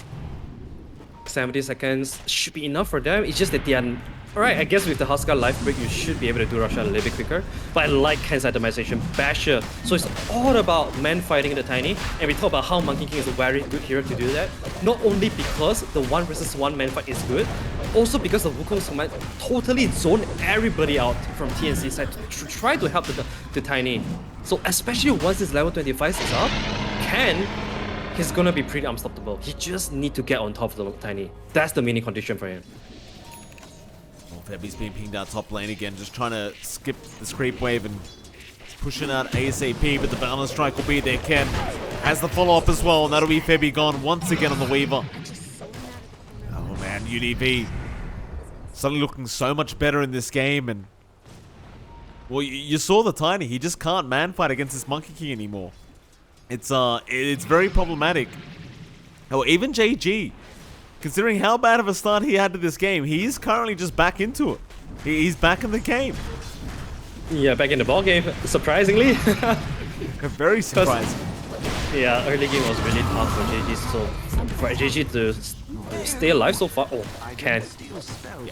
70 seconds should be enough for them. It's just that they are... Alright, I guess with the Huskar life break, you should be able to do Roshan a little bit quicker. But I like Ken's itemization, Basher. So it's all about man fighting the Tiny. And we talk about how Monkey King is a very good hero to do that. Not only because the 1 versus 1 man fight is good, also because the Wukong's command totally zone everybody out from TNC side to try to help the Tiny. So especially once this level 25 is up, Ken, he's gonna be pretty unstoppable. He just need to get on top of the Tiny. That's the mini condition for him. Well, Febby's being pinged out top lane again, just trying to skip the creep wave and pushing out ASAP, but the balance strike will be there. Ken has the follow-up as well, and that'll be Febby gone once again on the Weaver. Oh man, UDV suddenly looking so much better in this game, and well, you saw the Tiny. He just can't man fight against this Monkey King anymore. It's very problematic. Oh, even JG, considering how bad of a start he had to this game, he is currently just back into it. He's back in the game. Yeah, back in the ball game, surprisingly. Very surprising. Yeah, early game was really tough for JG, so for JG to stay alive so far, Ken.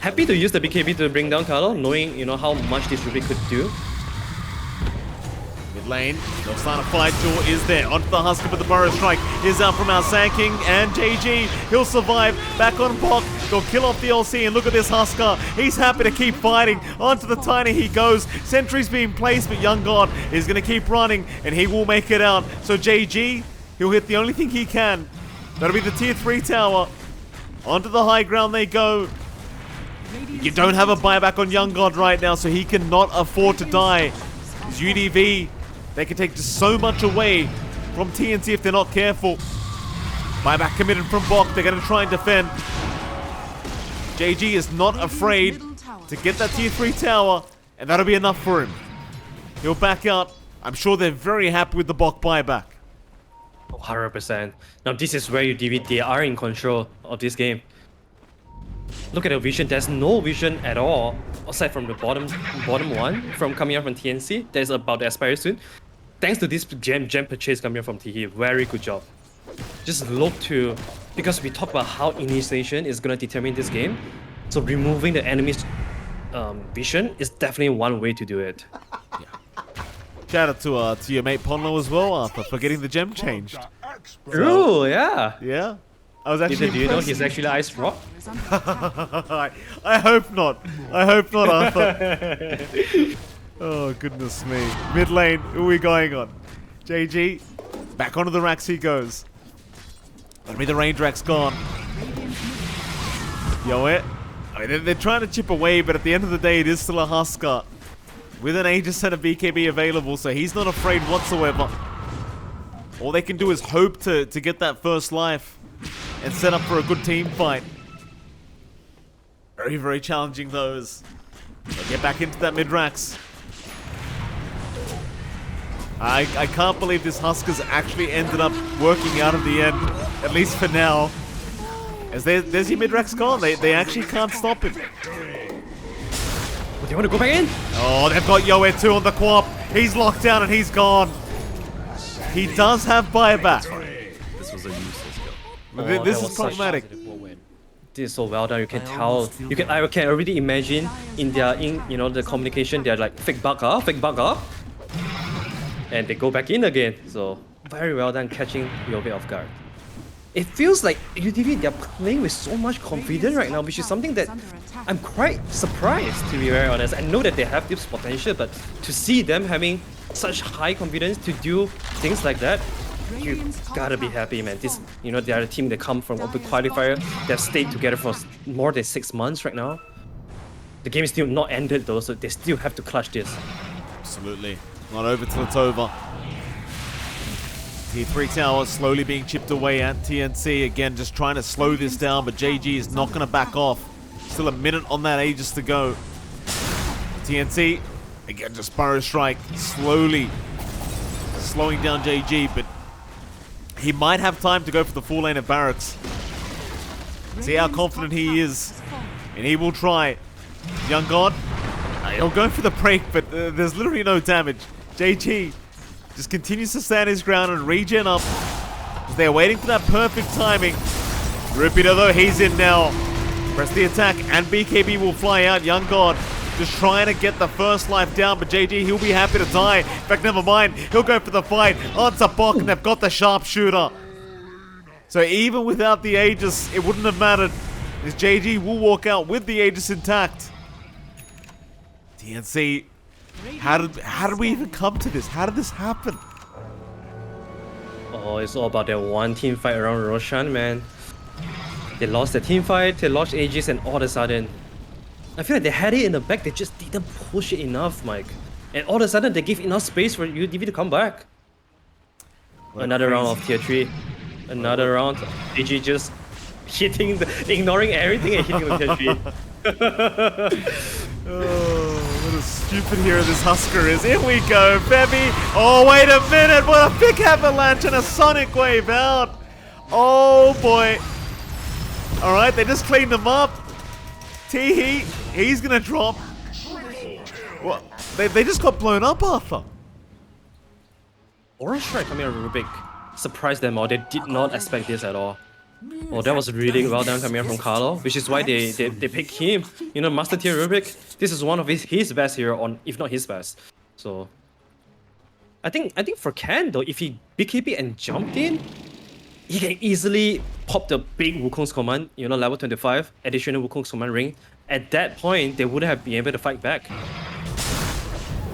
Happy to use the BKB to bring down Carlo, knowing how much this Rubik could do. Mid lane, they'll start a fight. Jaw is there onto the Husker, but the Burrow Strike is out from our Sanking, and JG, he'll survive. Back on Bok, they'll kill off the LC, and look at this Husker. He's happy to keep fighting. Onto the Tiny he goes. Sentry's being placed, but Young God is going to keep running, and he will make it out. So JG, he'll hit the only thing he can. That'll be the tier 3 tower. Onto the high ground they go. You don't have a buyback on Young God right now, so he cannot afford to die. His UDV, they can take just so much away from TNC if they're not careful. Buyback committed from Bok. They're going to try and defend. JG is not afraid to get that tier 3 tower, and that'll be enough for him. He'll back out. I'm sure they're very happy with the Bok buyback. 100%. Now this is where UDV, they are in control of this game. Look at the vision. There's no vision at all aside from the bottom one from coming out from TNC. There's about to expire soon. Thanks to this gem purchase coming out from TE. Very good job. Just look to, because we talk about how initiation is going to determine this game. So removing the enemy's vision is definitely one way to do it. Shout out to your mate Ponlo as well, Arthur, for getting the gem changed. True, yeah. Yeah. I was actually Do you know he's actually Ice Rock? I hope not. I hope not, Arthur. Oh, goodness me. Mid lane, who are we going on? JG, back onto the racks he goes. Let me the range rack's gone. Yo, it. I mean, they're trying to chip away, but at the end of the day, it is still a Husker. With an Aegis and a BKB available, so he's not afraid whatsoever. All they can do is hope to get that first life and set up for a good team fight. Very, very challenging those. They'll get back into that mid-racks. I can't believe this Huskers actually ended up working out at the end, at least for now. As there's your mid-racks gone, they actually can't stop him. Do you want to go back in? Oh, they've got Yoe too on the co-op. He's locked down and he's gone. He does have buyback. This was a useless go. This is problematic. This is so well done. You can tell. I can already imagine in their the communication. They're like fake bug up, and they go back in again. So very well done catching Yobe off guard. It feels like UDV, they're playing with so much confidence right now, which is something that I'm quite surprised, to be very honest. I know that they have this potential, but to see them having such high confidence to do things like that, you gotta be happy, man. This, they are a team that come from Open Qualifier. They've stayed together for more than 6 months right now. The game is still not ended though, so they still have to clutch this. Absolutely. Not over till it's over. Tier 3 tower slowly being chipped away at TNC. Again, just trying to slow this down, but JG is not going to back off. Still a minute on that Aegis to go. TNC, again, just Burrow Strike, slowly slowing down JG, but he might have time to go for the full lane of Barracks. See how confident he is, and he will try. Young God, he'll go for the break, but there's literally no damage. JG just continues to stand his ground and regen up. They're waiting for that perfect timing. Rupido though, he's in now. Press the attack and BKB will fly out. Young God just trying to get the first life down, but JG, he'll be happy to die. In fact, never mind. He'll go for the fight. Answer Bok, and they've got the sharpshooter. So even without the Aegis, it wouldn't have mattered, as JG will walk out with the Aegis intact. TNC, how did we even come to this? How did this happen? Oh, it's all about that one team fight around Roshan, man. They lost the team fight, they lost Aegis, and all of a sudden, I feel like they had it in the back, they just didn't push it enough, Mike. And all of a sudden, they give enough space for UDV to come back. Another round of tier 3. Another round. AG just ignoring everything and hitting the tier 3. Oh, what a stupid hero this Husker is. Here we go, Bebby. Oh, wait a minute. What a big avalanche and a sonic wave out. Oh, boy. All right, they just cleaned them up. Teehee, he's going to drop. What? They just got blown up, Arthur. Aura Strike coming out of Rubik surprised them all. They did not expect this at all. Oh, that was really well done coming out from Carlo, which is why they picked him. Master Tier Rubik, this is one of his best hero, if not his best. So I think for Ken though, if he BKB and jumped in, he can easily pop the big Wukong's command, level 25, additional Wukong's command ring. At that point, they wouldn't have been able to fight back.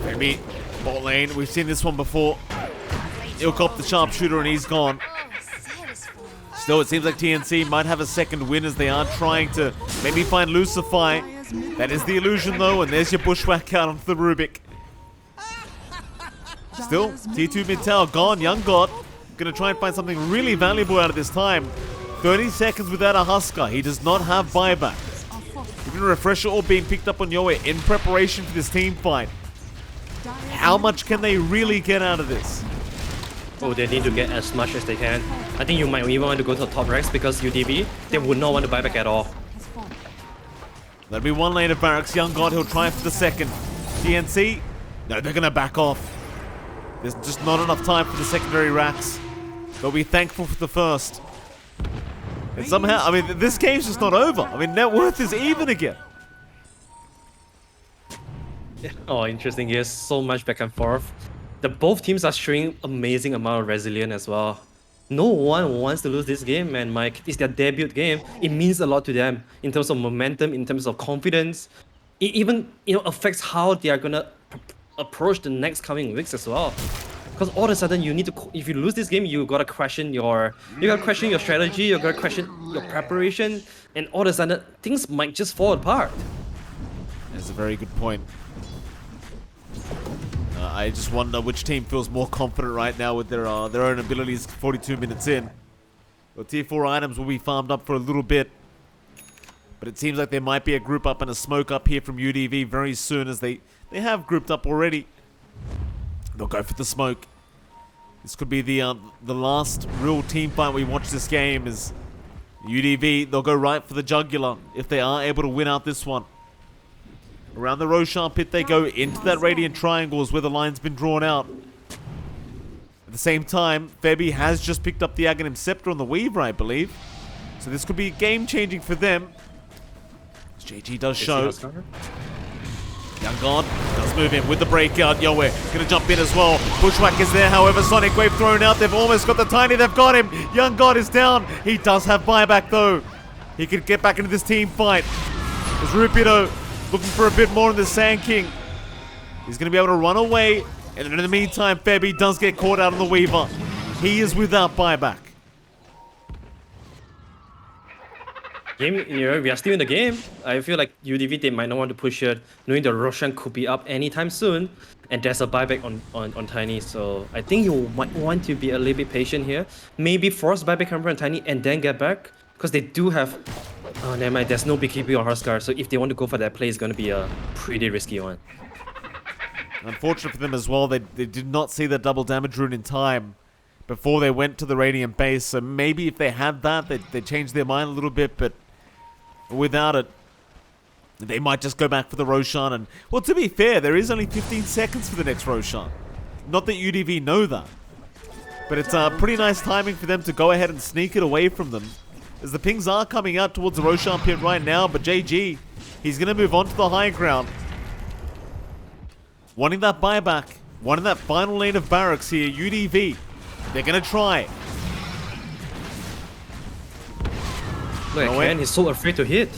Maybe bot lane, we've seen this one before. He'll cop the sharpshooter and he's gone. Still, it seems like TNC might have a second win as they are trying to maybe find Lucify. That is the illusion though, and there's your bushwhack out onto the Rubik. Still, T2 mid tower gone. Young God gonna try and find something really valuable out of this time. 30 seconds without a Husker. He does not have buyback. Even a refresher all being picked up on Yoe in preparation for this team fight. How much can they really get out of this? Oh, they need to get as much as they can. I think you might even want to go to the top ranks because UDV, they would not want to buy back at all. That'll be one lane of barracks. Young God, he'll try for the second. TNC, no, they're gonna back off. There's just not enough time for the secondary racks. They'll be thankful for the first. And somehow, I mean, this game's just not over. I mean, net worth is even again. Oh, interesting. Here's so much back and forth. Both teams are showing amazing amount of resilience as well. No one wants to lose this game, man, Mike. It's their debut game. It means a lot to them in terms of momentum, in terms of confidence. It even, affects how they are gonna approach the next coming weeks as well. Because all of a sudden you need to, if you lose this game, you gotta question your strategy, you gotta question your preparation, and all of a sudden things might just fall apart. That's a very good point. I just wonder which team feels more confident right now with their own abilities 42 minutes in. Well, tier 4 items will be farmed up for a little bit. But it seems like there might be a group up and a smoke up here from UDV very soon, as they have grouped up already. They'll go for the smoke. This could be the last real team fight we watch this game. Is UDV, they'll go right for the jugular if they are able to win out this one. Around the Roshan pit they go, into that Radiant Triangles where the line's been drawn out. At the same time, Febby has just picked up the Aghanim Scepter on the Weaver, I believe. So this could be game-changing for them. As JG does show. Young God does move in with the breakout. Yoe gonna jump in as well. Bushwhack is there, however, Sonic Wave thrown out. They've almost got the Tiny, they've got him. Young God is down. He does have buyback though. He could get back into this team fight. There's Rupido looking for a bit more in the Sand King. He's going to be able to run away. And in the meantime, Febby does get caught out on the Weaver. He is without buyback. We are still in the game. I feel like UDV, they might not want to push it, knowing the Roshan could be up anytime soon. And there's a buyback on Tiny. So I think you might want to be a little bit patient here. Maybe force buyback on Tiny and then get back. Because they do have... Oh, never mind. There's no BKB or Huskar, so if they want to go for that play, it's going to be a pretty risky one. Unfortunate for them as well, they did not see the double damage rune in time before they went to the Radiant base. So maybe if they had that, they changed their mind a little bit, but without it, they might just go back for the Roshan. And, well, to be fair, there is only 15 seconds for the next Roshan. Not that UDV know that, but it's pretty nice timing for them to go ahead and sneak it away from them, as the pings are coming out towards the Roshan pit right now. But JG, he's going to move on to the high ground. Wanting that buyback. Wanting that final lane of barracks here. UDV, they're going to try. Look at Ken, he's so afraid to hit.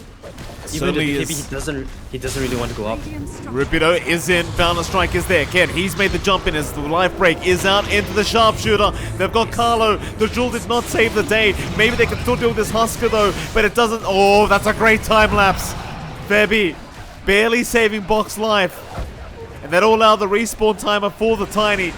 Even Certainly the BKB, he doesn't really want to go up. Rupido is in. Boundless Strike is there. Ken, he's made the jump in as the life break is out into the sharpshooter. They've got Carlo. The Jewel did not save the day. Maybe they can still deal with this Husker though, but it doesn't. Oh, that's a great time lapse. Febby barely saving box life. And that'll allow the respawn timer for the Tiny.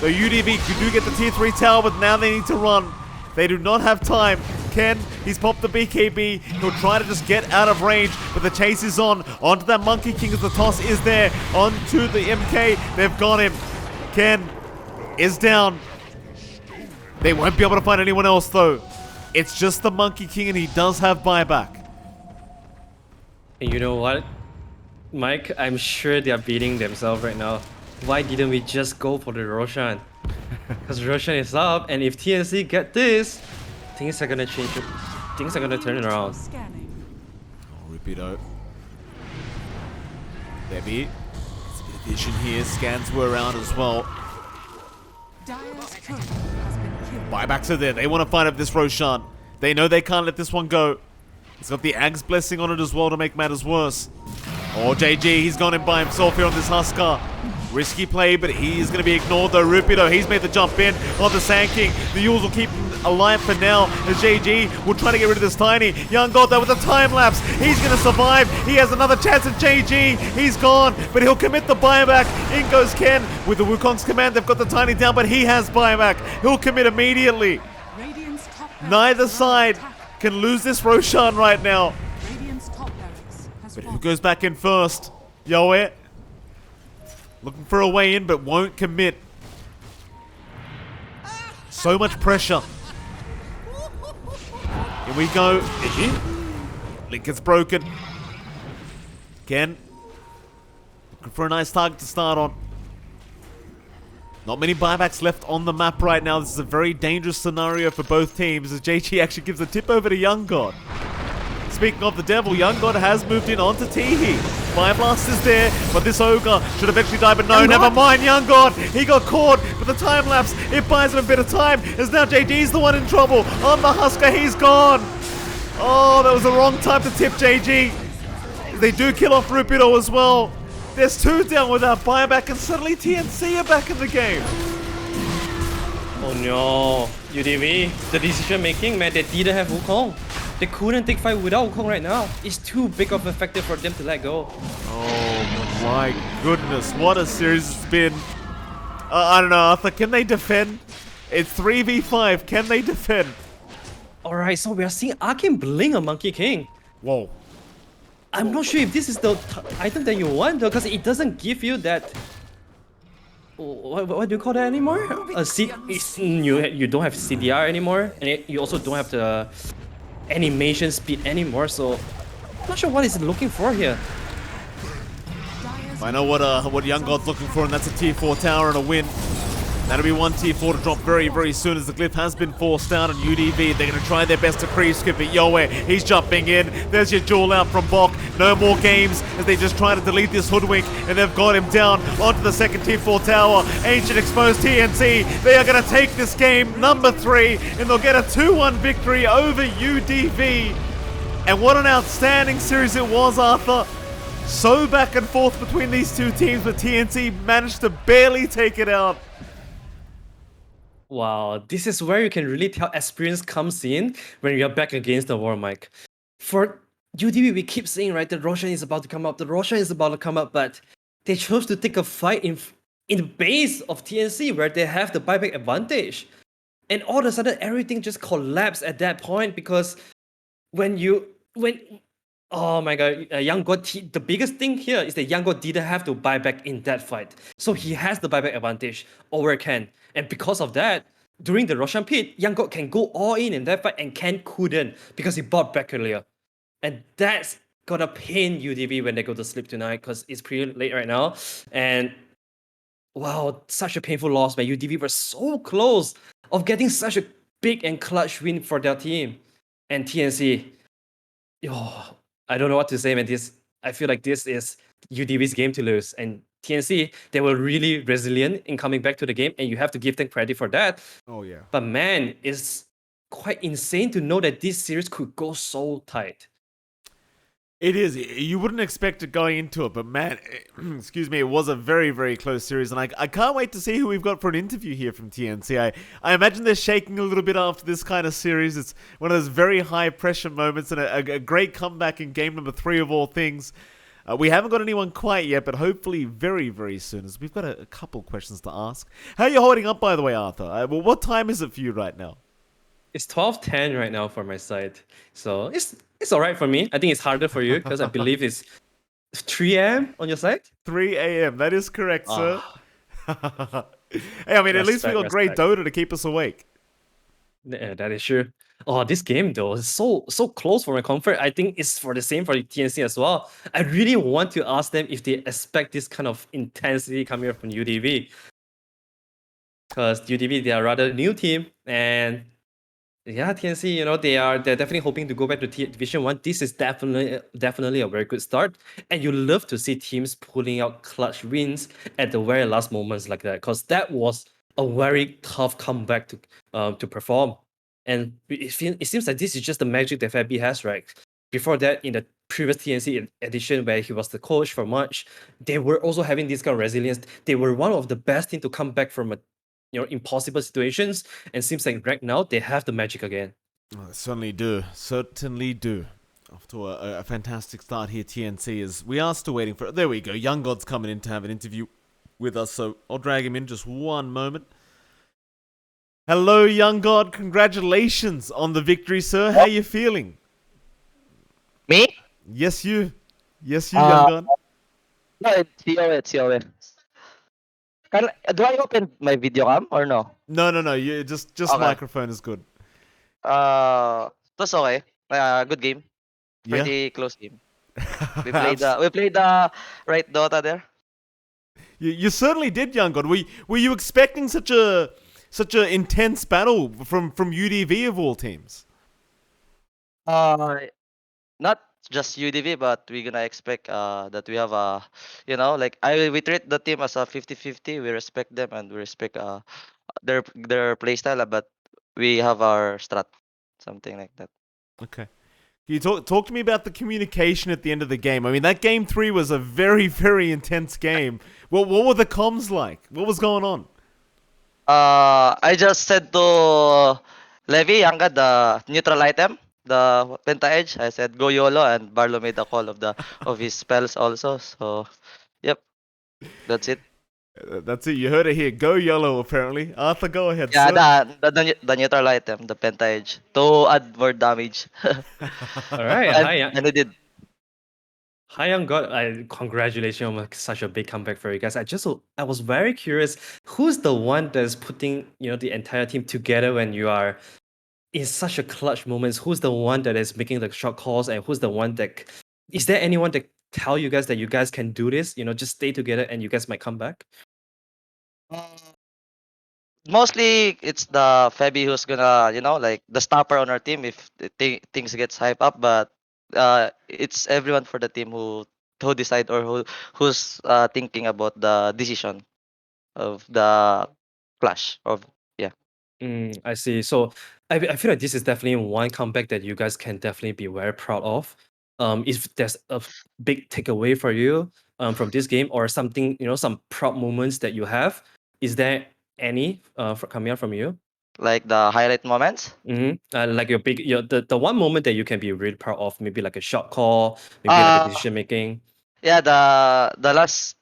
The UDV do get the tier 3 tower, but now they need to run. They do not have time. Ken, he's popped the BKB. He'll try to just get out of range, but the chase is on. Onto that Monkey King as the toss is there. Onto the MK. They've got him. Ken is down. They won't be able to find anyone else, though. It's just the Monkey King, and he does have buyback. And you know what, Mike? I'm sure they are beating themselves right now. Why didn't we just go for the Roshan? Because Roshan is up, and if TNC get this, things are gonna change. Things are gonna turn it around. Oh, Rupido. Febby. It's a bit of vision here. Scans were around as well. Buybacks are there. They want to find up this Roshan. They know they can't let this one go. He's got the Ag's blessing on it as well to make matters worse. Oh, JG, he's gone in by himself here on this Husker. Risky play, but he's going to be ignored though. Rupido, he's made the jump in on the Sand King. The Yules will keep him alive for now as JG will try to get rid of this Tiny. Young God though with a time lapse. He's going to survive. He has another chance at JG. He's gone, but he'll commit the buyback. In goes Ken with the Wukong's command. They've got the Tiny down, but he has buyback. He'll commit immediately. Radiant's top barracks Neither is under side attack. can lose this Roshan right now. Radiant's top barracks has But who fallen. goes back in first? Yoe. Looking for a way in, but won't commit. So much pressure. Here we go. Link gets broken. Again. Looking for a nice target to start on. Not many buybacks left on the map right now. This is a very dangerous scenario for both teams as JG actually gives the tip over to Young God. Speaking of the devil, Young God has moved in onto Teehee. Fire Blast is there, but this Ogre should eventually die, but no, never mind, Young God. He got caught with the time lapse. It buys him a bit of time, as now JG's the one in trouble. On the Husker, he's gone. Oh, that was the wrong time to tip JG. They do kill off Rupido as well. There's two down without buyback, and suddenly TNC are back in the game. Oh no, UDV, the decision making, man, they didn't have Wukong. They couldn't take fight without Wukong right now. It's too big of a factor for them to let go. Oh my goodness, what a series it's been. I don't know, Arthur, can they defend? It's 3v5, can they defend? Alright, so we are seeing Arcane Blink on Monkey King. Whoa. I'm not sure if this is the item that you want though, because it doesn't give you that. What do you call that anymore? You don't have CDR anymore, and you also don't have the animation speed anymore. So I'm not sure what it's looking for here. I know what Young God's looking for, and that's a tier 4 tower and a win. That'll be one tier 4 to drop very, very soon as the glyph has been forced out on UDV. They're going to try their best to pre-skip it. Yoe, he's jumping in. There's your duel out from Bok. No more games as they just try to delete this hoodwink, and they've got him down onto the second tier 4 tower. Ancient exposed TNC. They are going to take this game, number 3, and they'll get a 2-1 victory over UDV. And what an outstanding series it was, Arthur. So back and forth between these two teams, but TNC managed to barely take it out. Wow, this is where you can really tell experience comes in when you're back against the war mic. For UDV, we keep saying, right, the Roshan is about to come up, but they chose to take a fight in the base of TNC where they have the buyback advantage. And all of a sudden, everything just collapsed at that point because oh my god, Young God, the biggest thing here is that Young God didn't have to buy back in that fight. So he has the buyback advantage over Ken. And because of that, during the Roshan pit, Young God can go all in that fight and Ken couldn't because he bought back earlier. And that's gonna pain UDV when they go to sleep tonight because it's pretty late right now. And wow, such a painful loss, man. UDV were so close of getting such a big and clutch win for their team. And TNC, I don't know what to say, man. I feel like this is UDV's game to lose. And TNC, they were really resilient in coming back to the game, and you have to give them credit for that. Oh, yeah. But man, it's quite insane to know that this series could go so tight. It is. You wouldn't expect it going into it, but man, excuse me, it was a very, very close series, and I can't wait to see who we've got for an interview here from TNC. I imagine they're shaking a little bit after this kind of series. It's one of those very high-pressure moments and a great comeback in game number 3 of all things. We haven't got anyone quite yet, but hopefully very, very soon, as we've got a couple questions to ask. How are you holding up, by the way, Arthur? Well, what time is it for you right now? It's 12:10 right now for my side, so it's all right for me. I think it's harder for you because I believe it's 3 a.m. on your side. 3 a.m. That is correct, sir. Hey, I mean, at least we got great Dota to keep us awake. Yeah, that is true. Oh, this game though is so close for my comfort. I think it's for the same for the TNC as well. I really want to ask them if they expect this kind of intensity coming up from UDV, because UDV, they are rather new team, and yeah, TNC, they're definitely hoping to go back to Division 1. This is definitely a very good start, and you love to see teams pulling out clutch wins at the very last moments like that, because that was a very tough comeback to perform. And it seems like this is just the magic that FAB has, right? before that, in the previous TNC edition where he was the coach for March, they were also having this kind of resilience. They were one of the best team to come back from impossible situations, and seems like right now they have the magic again. Oh, they certainly do. Certainly do. Off to a fantastic start here, TNC, as we are still waiting for... There we go. Young God's coming in to have an interview with us, so I'll drag him in just one moment. Hello, Young God. Congratulations on the victory, sir. How are you feeling? Me? Yes, you. Yes, you, Young God. No, it's COA. Do I open my video cam or no? No. You just Okay. microphone is good. That's okay. Good game. Yeah. Pretty close game. We played the right Dota there. You certainly did, Young God. Were you expecting such a intense battle from UDV of all teams? Not just UDV, but we're gonna expect that we have we treat the team as a 50-50. We respect them and we respect their playstyle, but we have our strat, something like that. Okay. Can you talk to me about the communication at the end of the game? I mean, that game 3 was a very, very intense game. What were the comms like? What was going on? I just said to Levi, Yanga, the neutral item, the Penta Edge. I said go YOLO, and Barlow made the call of his spells also. So, yep, that's it. That's it. You heard it here. Go yellow, apparently. Arthur, go ahead, Yeah, sir. the neutral item, the Penta Edge, to add more damage. All right, And he did. Hi, Young God. Congratulations on such a big comeback for you guys. I was very curious, who's the one that's putting the entire team together when you are in such a clutch moments? Who's the one that is making the shot calls, and who's the one that is there anyone that tell you guys that you guys can do this? Just stay together and you guys might come back. Mostly it's the Febby who's gonna, like the stopper on our team if things gets hype up. But it's everyone for the team who decide or who's thinking about the decision of the clash of yeah. I see. So I feel like this is definitely one comeback that you guys can definitely be very proud of. If there's a big takeaway for you from this game, or something, some proud moments that you have, is there any coming out from you? Like the highlight moments. Like the one moment that you can be really proud of, maybe like a shot call, maybe like a Uh decision making. yeah, the last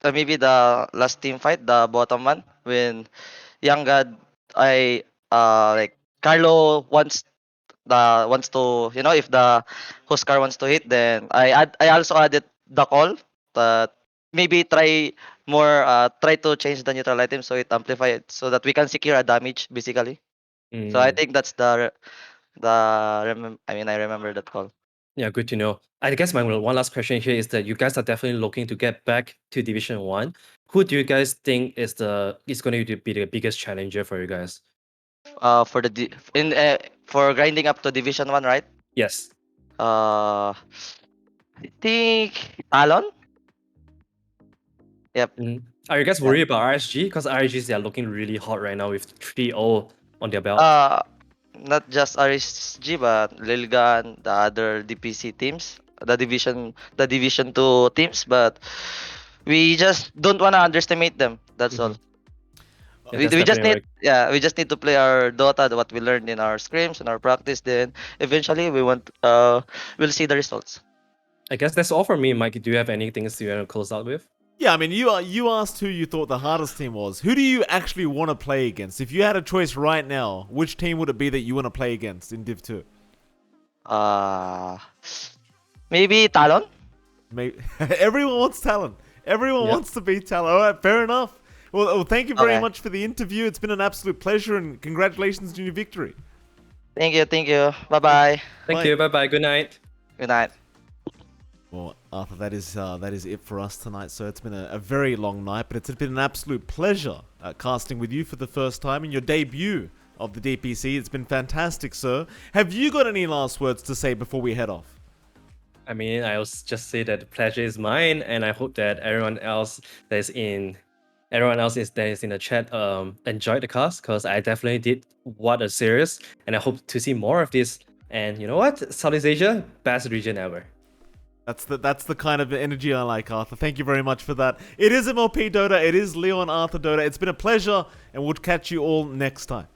maybe the last team fight, the bottom one when Young God, I like Carlo wants to, if the Huskar wants to hit, then I also added the call that maybe try to change the neutral item so it amplify it so that we can secure a damage basically. So I Mm, think that's I remember that call. yeah, good to know. I guess my one last question here is that you guys are definitely looking to get back to Division 1. Who do you guys think is going to be the biggest challenger for you guys? For the for grinding up to Division 1, right? Yes. I think Talon. Yep. Are you guys Yeah. worried about RSG? Because RSGs, they are looking really hot right now with 3-0 on their belt. Not just RSG but Lilgan, the other DPC teams, the Division 2 teams, but we just don't wanna underestimate them. That's all. Yeah, We, that's we just definitely need yeah, we just need to play our Dota, what we learned in our scrims and our practice. Then eventually we'll see the results. I guess that's all from me, Mike. Do you have anything you want to close out with? Yeah, I mean, you asked who you thought the hardest team was. Who do you actually want to play against? If you had a choice right now, which team would it be that you want to play against in Div 2? Maybe Talon. Maybe everyone wants talent. Everyone Yep. wants to be talent. All right, fair enough. Well, thank you very Okay. much for the interview. It's been an absolute pleasure, and congratulations on your victory. Thank you. Bye bye. Thank Bye. you. Bye-bye. Good night. Good night. Well, Arthur, that is it for us tonight. So it's been a very long night, but it's been an absolute pleasure casting with you for the first time in your debut of the DPC. It's been fantastic, sir. Have you got any last words to say before we head off? I mean, I'll just say that the pleasure is mine, and I hope that everyone else that is in the chat enjoyed the cast, because I definitely did. What a series, and I hope to see more of this And you know what? Southeast Asia, best region ever. That's the kind of energy I like, Arthur. Thank you very much for that. It is MLP Dota. It is LeonArthur Dota. It's been a pleasure, and we'll catch you all next time.